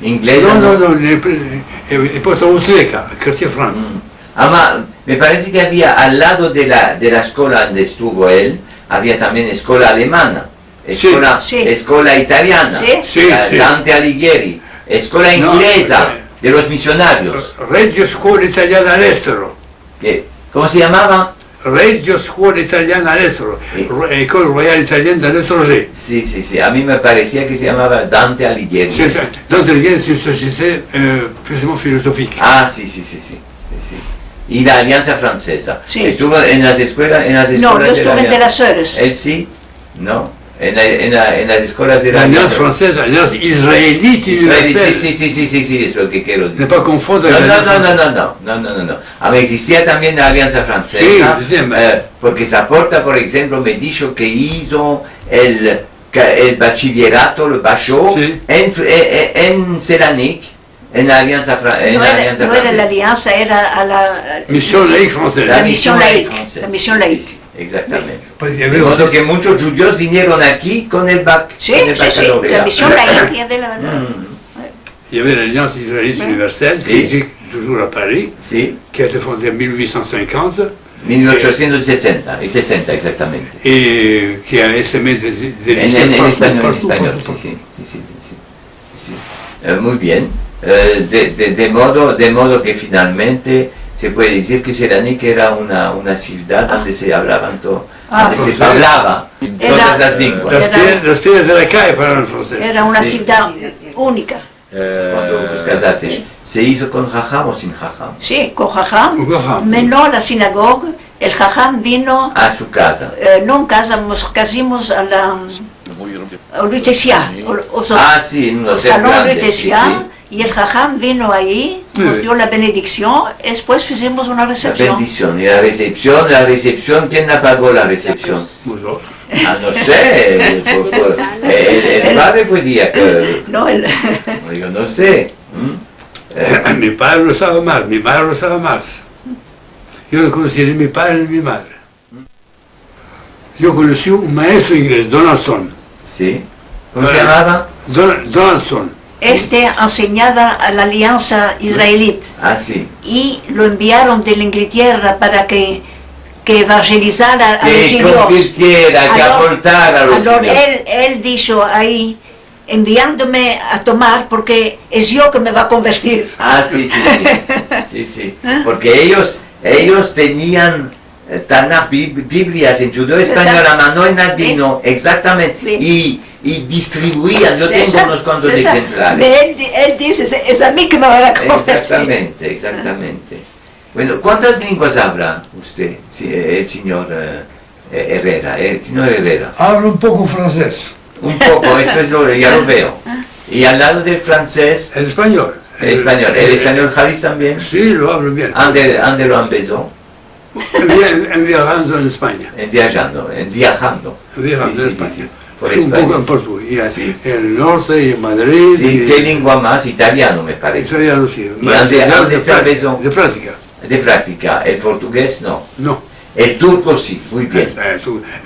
Speaker 2: Inglesa
Speaker 1: No, le poste austriaca, Cartier Franc.
Speaker 2: Ma me parece que había al lado de la escuela donde estuvo él, había también escuela alemana, escuela,
Speaker 3: Sí.
Speaker 2: escuela italiana,
Speaker 3: Sí.
Speaker 1: Sí, sí.
Speaker 2: Dante Alighieri, escuela
Speaker 1: No,
Speaker 2: inglesa de los misionarios.
Speaker 1: Reggio Scuola Italiana all'estero.
Speaker 2: ¿Cómo se llamaba?
Speaker 1: Reggio Scuola Italiana all'estero.
Speaker 2: Sì.
Speaker 1: École Royale Italienne de l'étranger.
Speaker 2: Sí, sí, sí, a mí me parecía que se llamaba Dante Alighieri.
Speaker 1: L'Atelier est une société plus ou moins philosophique.
Speaker 2: Ah, sí, sí, sí, sí, sí, sí. Y la Alianza Francesa.
Speaker 3: Sí.
Speaker 2: Estuvo en las escuelas,
Speaker 3: No, yo
Speaker 2: de la
Speaker 3: estuve en De
Speaker 2: Alianza.
Speaker 3: las Sœurs.
Speaker 2: Él sí, no. En las escuelas de la
Speaker 1: L'Alliance française, l'Alliance israélite universelle.
Speaker 2: Sí, es lo que quiero
Speaker 1: Ne
Speaker 2: decir.
Speaker 1: pas confondre
Speaker 2: No,
Speaker 1: avec
Speaker 2: no. Existía también la Alianza Francesa,
Speaker 1: Sí, sí,
Speaker 2: porque Saporta, por ejemplo, me dijo que hizo el bachillerato, el bachot,
Speaker 1: Sí.
Speaker 2: en Seranik, en la Alianza Francesa.
Speaker 3: No era la alianza, era a la
Speaker 1: Mission laïque française.
Speaker 3: La misión laïque,
Speaker 2: francesa.
Speaker 3: la misión laïque.
Speaker 2: Sí, exactamente.
Speaker 1: Pues, il y
Speaker 2: De
Speaker 1: avait
Speaker 2: modo
Speaker 1: aussi-
Speaker 2: que muchos judíos vinieron aquí con el
Speaker 3: Sí,
Speaker 2: con el
Speaker 3: sí, sí,
Speaker 2: baccalaureat.
Speaker 3: la misión laïque de la...
Speaker 1: il y avait l'Alliance israélite universelle,
Speaker 2: Si.
Speaker 1: qui existe toujours à Paris,
Speaker 2: Sí,
Speaker 1: qui a été fondée en 1850
Speaker 2: 1860 y 60 exactamente.
Speaker 1: et qui a essaimé des
Speaker 2: En
Speaker 1: lycées
Speaker 2: español,
Speaker 1: partout, partout.
Speaker 2: sí. Muy bien. De modo que finalmente se puede decir que Seranik era una ciudad donde se hablaban donde se
Speaker 1: pues,
Speaker 2: hablaba todas las
Speaker 1: Las
Speaker 2: lenguas.
Speaker 1: piedras de la calle parlaban francés.
Speaker 3: Era una
Speaker 2: Sí.
Speaker 3: ciudad única.
Speaker 2: Cuando buscas arte, ¿se hizo con jajam o sin jajam?
Speaker 3: Sí, con Jajam.
Speaker 1: Con Jajam.
Speaker 3: Menó la sinagoga, el Jajam vino,
Speaker 2: A su casa.
Speaker 3: no en casa, nos casimos a la Lutecia,
Speaker 2: Ah, sí, en un
Speaker 3: al
Speaker 2: hotel
Speaker 3: salón
Speaker 2: grande.
Speaker 3: Lutecia, y el Jajam vino ahí, nos dio la benedicción, después hicimos una
Speaker 2: La
Speaker 3: recepción.
Speaker 2: bendición y la recepción, ¿quién la pagó la recepción?
Speaker 1: Vosotros.
Speaker 2: Ah, no sé, el padre podía que,
Speaker 3: No, el,
Speaker 2: yo no sé.
Speaker 1: Mi padre lo sabe más, mi madre lo sabe más. Yo no conocí ni mi padre ni mi madre. Yo conocí un maestro inglés, Donaldson.
Speaker 2: Sí. ¿Cómo se llamaba?
Speaker 1: Donaldson.
Speaker 3: este enseñaba a la alianza israelita
Speaker 2: Ah, sí.
Speaker 3: y lo enviaron de la Inglaterra para que evangelizara a los
Speaker 2: Que
Speaker 3: judíos.
Speaker 2: convirtiera, que aportara a los
Speaker 3: Ahora,
Speaker 2: judíos.
Speaker 3: él dijo ahí, enviándome a tomar porque es yo que me va a convertir.
Speaker 2: Ah, sí. Sí. Porque ellos tenían Tanakh, Biblias en judeo español, a mano en ladino, exactamente,
Speaker 3: Sí.
Speaker 2: y distribuían, yo tengo unos cuantos ejemplares.
Speaker 3: Él dice, es a mí que me van a convertir.
Speaker 2: Exactamente. Bueno, ¿cuántas lenguas habla usted, el señor Herrera? El señor Herrera.
Speaker 1: Hablo un poco francés.
Speaker 2: Un poco, eso es ya lo veo. Y al lado del francés,
Speaker 1: El español.
Speaker 2: el español Javis también.
Speaker 1: Sí, lo hablo bien.
Speaker 2: ¿Ande lo empezó?
Speaker 1: Viajando en España.
Speaker 2: Viajando.
Speaker 1: Viajando
Speaker 2: Sí,
Speaker 1: en
Speaker 2: sí,
Speaker 1: España.
Speaker 2: sí. por
Speaker 1: un poco en
Speaker 2: español.
Speaker 1: portugués. Y
Speaker 2: Sí.
Speaker 1: en el norte y en Madrid.
Speaker 2: Sí,
Speaker 1: y,
Speaker 2: ¿qué lengua más? Italiano, me parece.
Speaker 1: italiano sí.
Speaker 2: ¿Y
Speaker 1: Ma
Speaker 2: ande
Speaker 1: de
Speaker 2: sabes
Speaker 1: práctica, de práctica.
Speaker 2: De práctica. El portugués no.
Speaker 1: No.
Speaker 2: El turco sí, muy bien.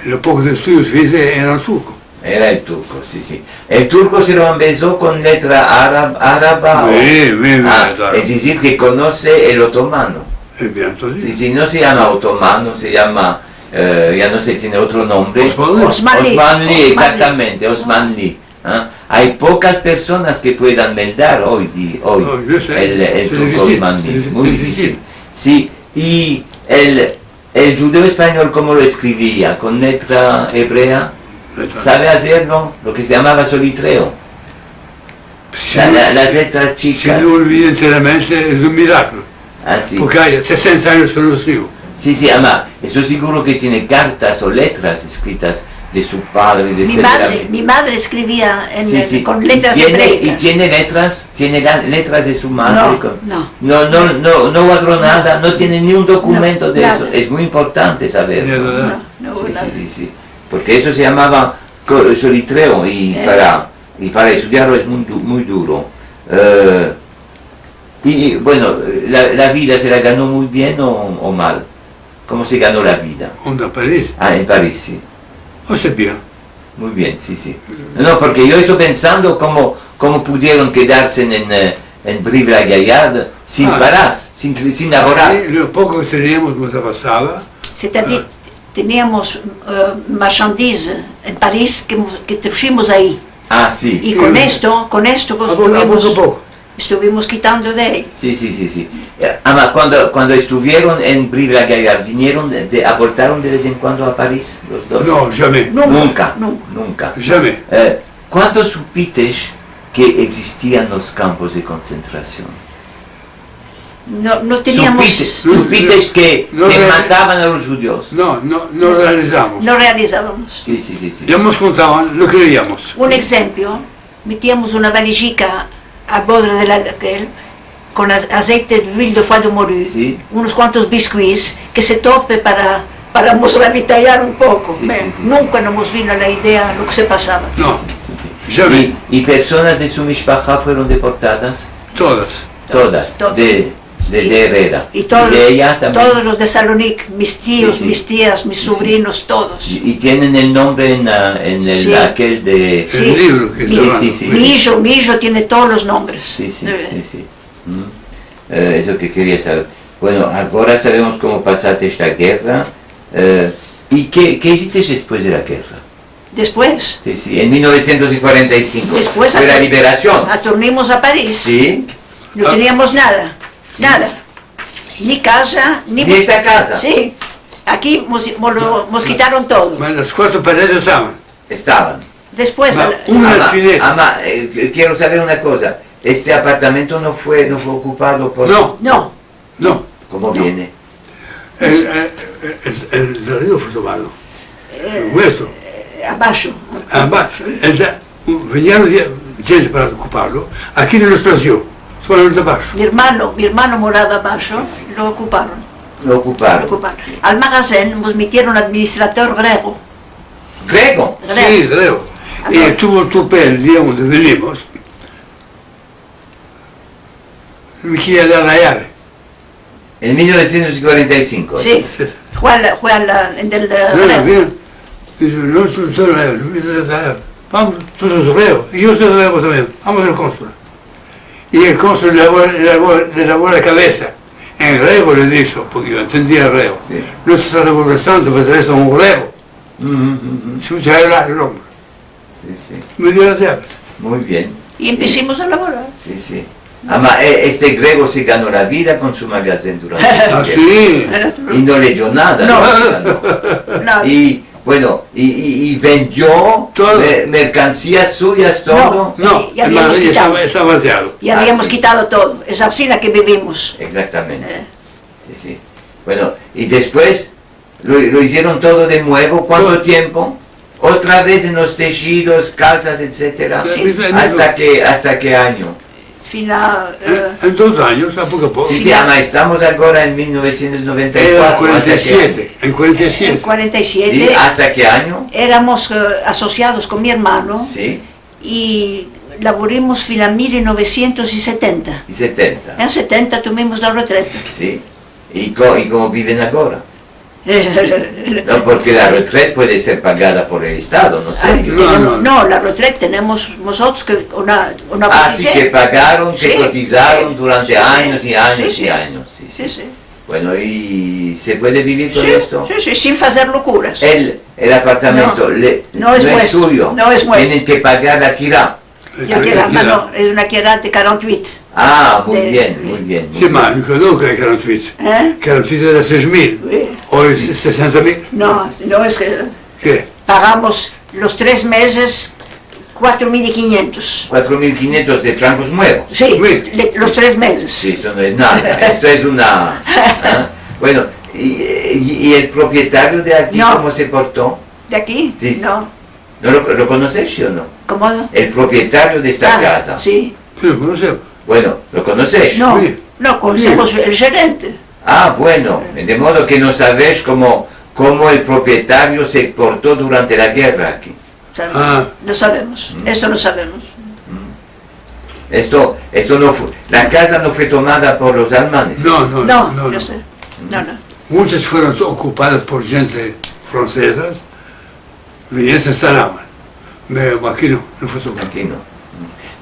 Speaker 1: Los pocos estudios que hice eran turcos.
Speaker 2: Era el turco, sí, sí. El turco se lo empezó con letra árabe.
Speaker 1: Claro.
Speaker 2: Es decir, que conoce el otomano.
Speaker 1: Bien, entonces.
Speaker 2: Sí, sí, no se llama otomano, se llama, ya no sé, tiene otro nombre.
Speaker 3: Osmanli.
Speaker 2: Osmanli, exactamente, Osmanli. ¿Ah? Hay pocas personas que puedan meldar hoy
Speaker 1: No, yo sé,
Speaker 2: el
Speaker 1: es
Speaker 2: turco
Speaker 1: difícil,
Speaker 2: Osmanli,
Speaker 1: es
Speaker 2: muy
Speaker 1: difícil.
Speaker 2: difícil. Sí, y el judeo español, ¿cómo lo escribía? ¿Con letra hebrea? ¿Sabe hacerlo? Lo que se llamaba solitreo.
Speaker 1: Si
Speaker 2: Las letras
Speaker 1: si
Speaker 2: chicas.
Speaker 1: lo olvida enteramente es un milagro.
Speaker 2: Ah, sí.
Speaker 1: Porque hay 60 años que no lo escribo.
Speaker 2: Sí, sí, además, eso seguro que tiene cartas o letras escritas de su padre, de
Speaker 3: Mi madre escribía
Speaker 2: Sí, sí.
Speaker 3: con letras
Speaker 2: ¿Y
Speaker 3: hebreicas.
Speaker 2: tiene letras? ¿Tiene letras de su madre?
Speaker 3: No.
Speaker 2: No guardó nada, no tiene ni un documento
Speaker 3: No,
Speaker 2: de
Speaker 3: nada.
Speaker 2: eso. Es muy importante saberlo.
Speaker 1: Es verdad.
Speaker 3: No,
Speaker 2: Sí,
Speaker 3: nada.
Speaker 2: sí, sí. Porque eso se llamaba solitreo y para estudiarlo es muy duro. Y bueno, la vida se la ganó muy bien o mal. ¿Cómo se ganó la vida?
Speaker 1: Onda París.
Speaker 2: Ah, en París, sí.
Speaker 1: O sea, bien.
Speaker 2: Muy bien, sí, sí. No, porque yo estoy pensando cómo pudieron quedarse en Brive-la-Gaillarde sin parar, sin laborar.
Speaker 1: Ahí, lo poco que teníamos nos pasaba.
Speaker 3: C'est-à-dire, teníamos marchandises en París que trajimos ahí.
Speaker 2: Ah, sí.
Speaker 3: Y con esto pues,
Speaker 1: A poco a poco.
Speaker 3: estuvimos quitando de ahí.
Speaker 2: Sí, sí, sí, sí. Además, cuando estuvieron en Brive-la-Gaillarde, aportaron de vez en cuando a París, los dos.
Speaker 1: No, jamais.
Speaker 2: Nunca.
Speaker 1: Jamais.
Speaker 2: ¿Cuándo supites que existían los campos de concentración?
Speaker 3: No teníamos,
Speaker 2: Supites que
Speaker 1: No,
Speaker 2: mataban a los judíos.
Speaker 1: No realizamos.
Speaker 3: no realizábamos.
Speaker 2: Sí, sí, sí, sí.
Speaker 1: Ya nos contaban, lo creíamos.
Speaker 3: Un ejemplo, metíamos una valijica a borde de aquel con aceite de huile de foie de morue,
Speaker 2: Sí.
Speaker 3: unos cuantos biscuits que se tope para revitallar un poco.
Speaker 2: Sí, sí, sí,
Speaker 3: Nunca nos vino la idea lo que se pasaba.
Speaker 1: No,
Speaker 2: Sí, sí.
Speaker 1: jamais.
Speaker 2: ¿Y personas de su mishpacha fueron deportadas?
Speaker 1: Todas.
Speaker 2: Todas.
Speaker 3: Todas.
Speaker 2: De Herrera.
Speaker 3: Y todos,
Speaker 2: de ella también.
Speaker 3: todos los de Salonic, mis tíos,
Speaker 2: Sí, sí.
Speaker 3: mis tías, mis
Speaker 2: Sí, sí.
Speaker 3: sobrinos, todos.
Speaker 2: Y tienen el nombre en el
Speaker 3: Sí.
Speaker 2: aquel de...
Speaker 3: Sí.
Speaker 1: El libro que
Speaker 3: Sí,
Speaker 1: estaban.
Speaker 2: sí, sí.
Speaker 3: Mi hijo tiene todos los nombres.
Speaker 2: Sí, sí, sí, sí. Eso que quería saber. Bueno, ahora sabemos cómo pasaste esta guerra. ¿Y qué hiciste después de la guerra?
Speaker 3: Después,
Speaker 2: Sí, sí, en 1945.
Speaker 3: Después
Speaker 2: fue la liberación.
Speaker 3: atornimos a París.
Speaker 2: Sí.
Speaker 3: No teníamos nada, ni casa, ni...
Speaker 2: ¿Ni esta casa?
Speaker 3: Sí, aquí nos quitaron todo.
Speaker 1: Las cuatro paredes estaban.
Speaker 2: Estaban.
Speaker 3: Después,
Speaker 1: Una
Speaker 2: Ama,
Speaker 1: alfiler.
Speaker 2: quiero saber una cosa. Este apartamento no fue ocupado por...
Speaker 1: No,
Speaker 3: no,
Speaker 1: no.
Speaker 2: ¿Cómo
Speaker 3: No.
Speaker 2: viene?
Speaker 1: El de arriba fue tomado. El nuestro.
Speaker 3: abajo.
Speaker 1: Venían gente para ocuparlo. Aquí no los plació. Fueron de abajo.
Speaker 3: Mi hermano moraba abajo, lo ocuparon.
Speaker 2: Lo ocuparon.
Speaker 3: Al magazine nos metieron administrador griego.
Speaker 2: ¿Grego?
Speaker 1: Sí, creo. Y tuvo el tupé el día donde venimos. Me quería dar la llave.
Speaker 2: En 1945.
Speaker 3: Sí, fue en el
Speaker 1: No,
Speaker 3: griego.
Speaker 1: bien. Dice, no, tú la llave, no me das la llave. Vamos, tú eres griego. Y yo soy griego también. Vamos al cónsul. Y el cónsul le lavó la cabeza. En griego le dijo, porque yo entendía griego.
Speaker 2: Sí.
Speaker 1: No te estás devolviendo, pero traes a un griego. Si me trae el hombre.
Speaker 2: Sí, sí.
Speaker 1: Me dio las llaves.
Speaker 2: Muy bien.
Speaker 3: Y empezamos a laborar.
Speaker 2: Sí, sí. Ama, este griego se ganó la vida con su magazine durante la
Speaker 1: Ah,
Speaker 2: guerra.
Speaker 1: sí.
Speaker 2: Y no le dio nada.
Speaker 3: No. Nada.
Speaker 2: Y bueno, y vendió
Speaker 1: Todo.
Speaker 2: mercancías suyas, todo.
Speaker 1: No,
Speaker 3: Ya
Speaker 1: el
Speaker 3: habíamos
Speaker 1: Madrid
Speaker 3: quitado.
Speaker 1: está vaciado.
Speaker 3: Y habíamos
Speaker 2: sí.
Speaker 3: quitado todo. Es así la que vivimos.
Speaker 2: Exactamente. Sí, sí. Bueno, y después lo hicieron todo de nuevo. ¿Cuánto
Speaker 1: Todo.
Speaker 2: tiempo? Otra vez en los tejidos, calzas, etcétera.
Speaker 1: Sí.
Speaker 2: ¿Hasta qué año?
Speaker 1: En 2 años, a poco a poco.
Speaker 2: Sí, sí, ama, estamos ahora en 1994.
Speaker 1: En 47. En 47.
Speaker 3: En 47
Speaker 2: Sí, ¿hasta qué año?
Speaker 3: éramos asociados con mi hermano
Speaker 2: Sí,
Speaker 3: y laborimos fino al 1970.
Speaker 2: y 70.
Speaker 3: En 70 tuvimos la retreta.
Speaker 2: Sí. ¿Y cómo viven ahora? No, porque la retraite puede ser pagada por el Estado, no sé.
Speaker 3: No, la retreta tenemos nosotros que una
Speaker 2: Así que pagaron, que
Speaker 3: Sí,
Speaker 2: cotizaron
Speaker 3: sí,
Speaker 2: durante
Speaker 3: sí,
Speaker 2: años y años
Speaker 3: sí,
Speaker 2: y
Speaker 3: sí.
Speaker 2: años. Sí, sí.
Speaker 3: Sí, sí.
Speaker 2: Bueno, ¿y se puede vivir con
Speaker 3: Sí,
Speaker 2: esto?
Speaker 3: sí, sí, sin hacer locuras.
Speaker 2: El apartamento
Speaker 3: No es vuestro,
Speaker 2: suyo.
Speaker 3: no es vuestro.
Speaker 2: Tienen que pagar la Kira.
Speaker 3: La Kira, no, es una Kira de 48.
Speaker 2: Ah, muy
Speaker 3: De-
Speaker 2: bien, muy bien. muy
Speaker 1: Sí,
Speaker 2: bien.
Speaker 1: ma nous connaissons que 48.
Speaker 3: ¿Eh?
Speaker 1: 48 era 6.000.
Speaker 3: Oui.
Speaker 1: Hoy es 60.000.
Speaker 3: No, no es que
Speaker 1: ¿Qué?
Speaker 3: pagamos los 3 meses 4.500.
Speaker 2: 4.500 de francos nuevos.
Speaker 3: Sí,
Speaker 1: Oui.
Speaker 3: los 3 meses.
Speaker 2: Sí, esto no es nada, esto es una... ¿ah? Bueno, ¿y el propietario de aquí
Speaker 3: No.
Speaker 2: cómo se portó?
Speaker 3: ¿De aquí?
Speaker 2: Sí.
Speaker 3: No.
Speaker 2: ¿No lo conoces, sí o no?
Speaker 3: ¿Cómo?
Speaker 2: El propietario de esta casa.
Speaker 3: Sí.
Speaker 1: Sí, lo conocemos.
Speaker 2: Bueno, ¿lo conoces?
Speaker 3: No,
Speaker 1: Sí.
Speaker 3: no, conocemos el gerente.
Speaker 2: Ah, bueno, de modo que no sabes cómo el propietario se portó durante la guerra aquí.
Speaker 3: No sabemos, eso no sabemos.
Speaker 2: Esto no fue, la casa no fue tomada por los alemanes.
Speaker 3: No, yo sé. No.
Speaker 1: Muchas fueron ocupadas por gente francesas, venían se instalaban. Pero aquí no fue tomado.
Speaker 2: Aquí no.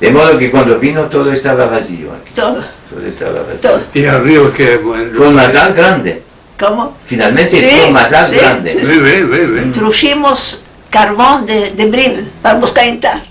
Speaker 2: De modo que cuando vino todo estaba vacío aquí.
Speaker 3: Todo.
Speaker 2: Todo estaba vacío.
Speaker 3: Todo.
Speaker 1: Y arriba que... Bueno,
Speaker 2: Fue un masal grande.
Speaker 3: ¿Cómo?
Speaker 2: Finalmente
Speaker 3: Sí,
Speaker 2: fue un masal
Speaker 3: sí,
Speaker 2: grande.
Speaker 3: sí.
Speaker 1: Ve.
Speaker 3: Trujimos carbón de Bril para buscar entrar.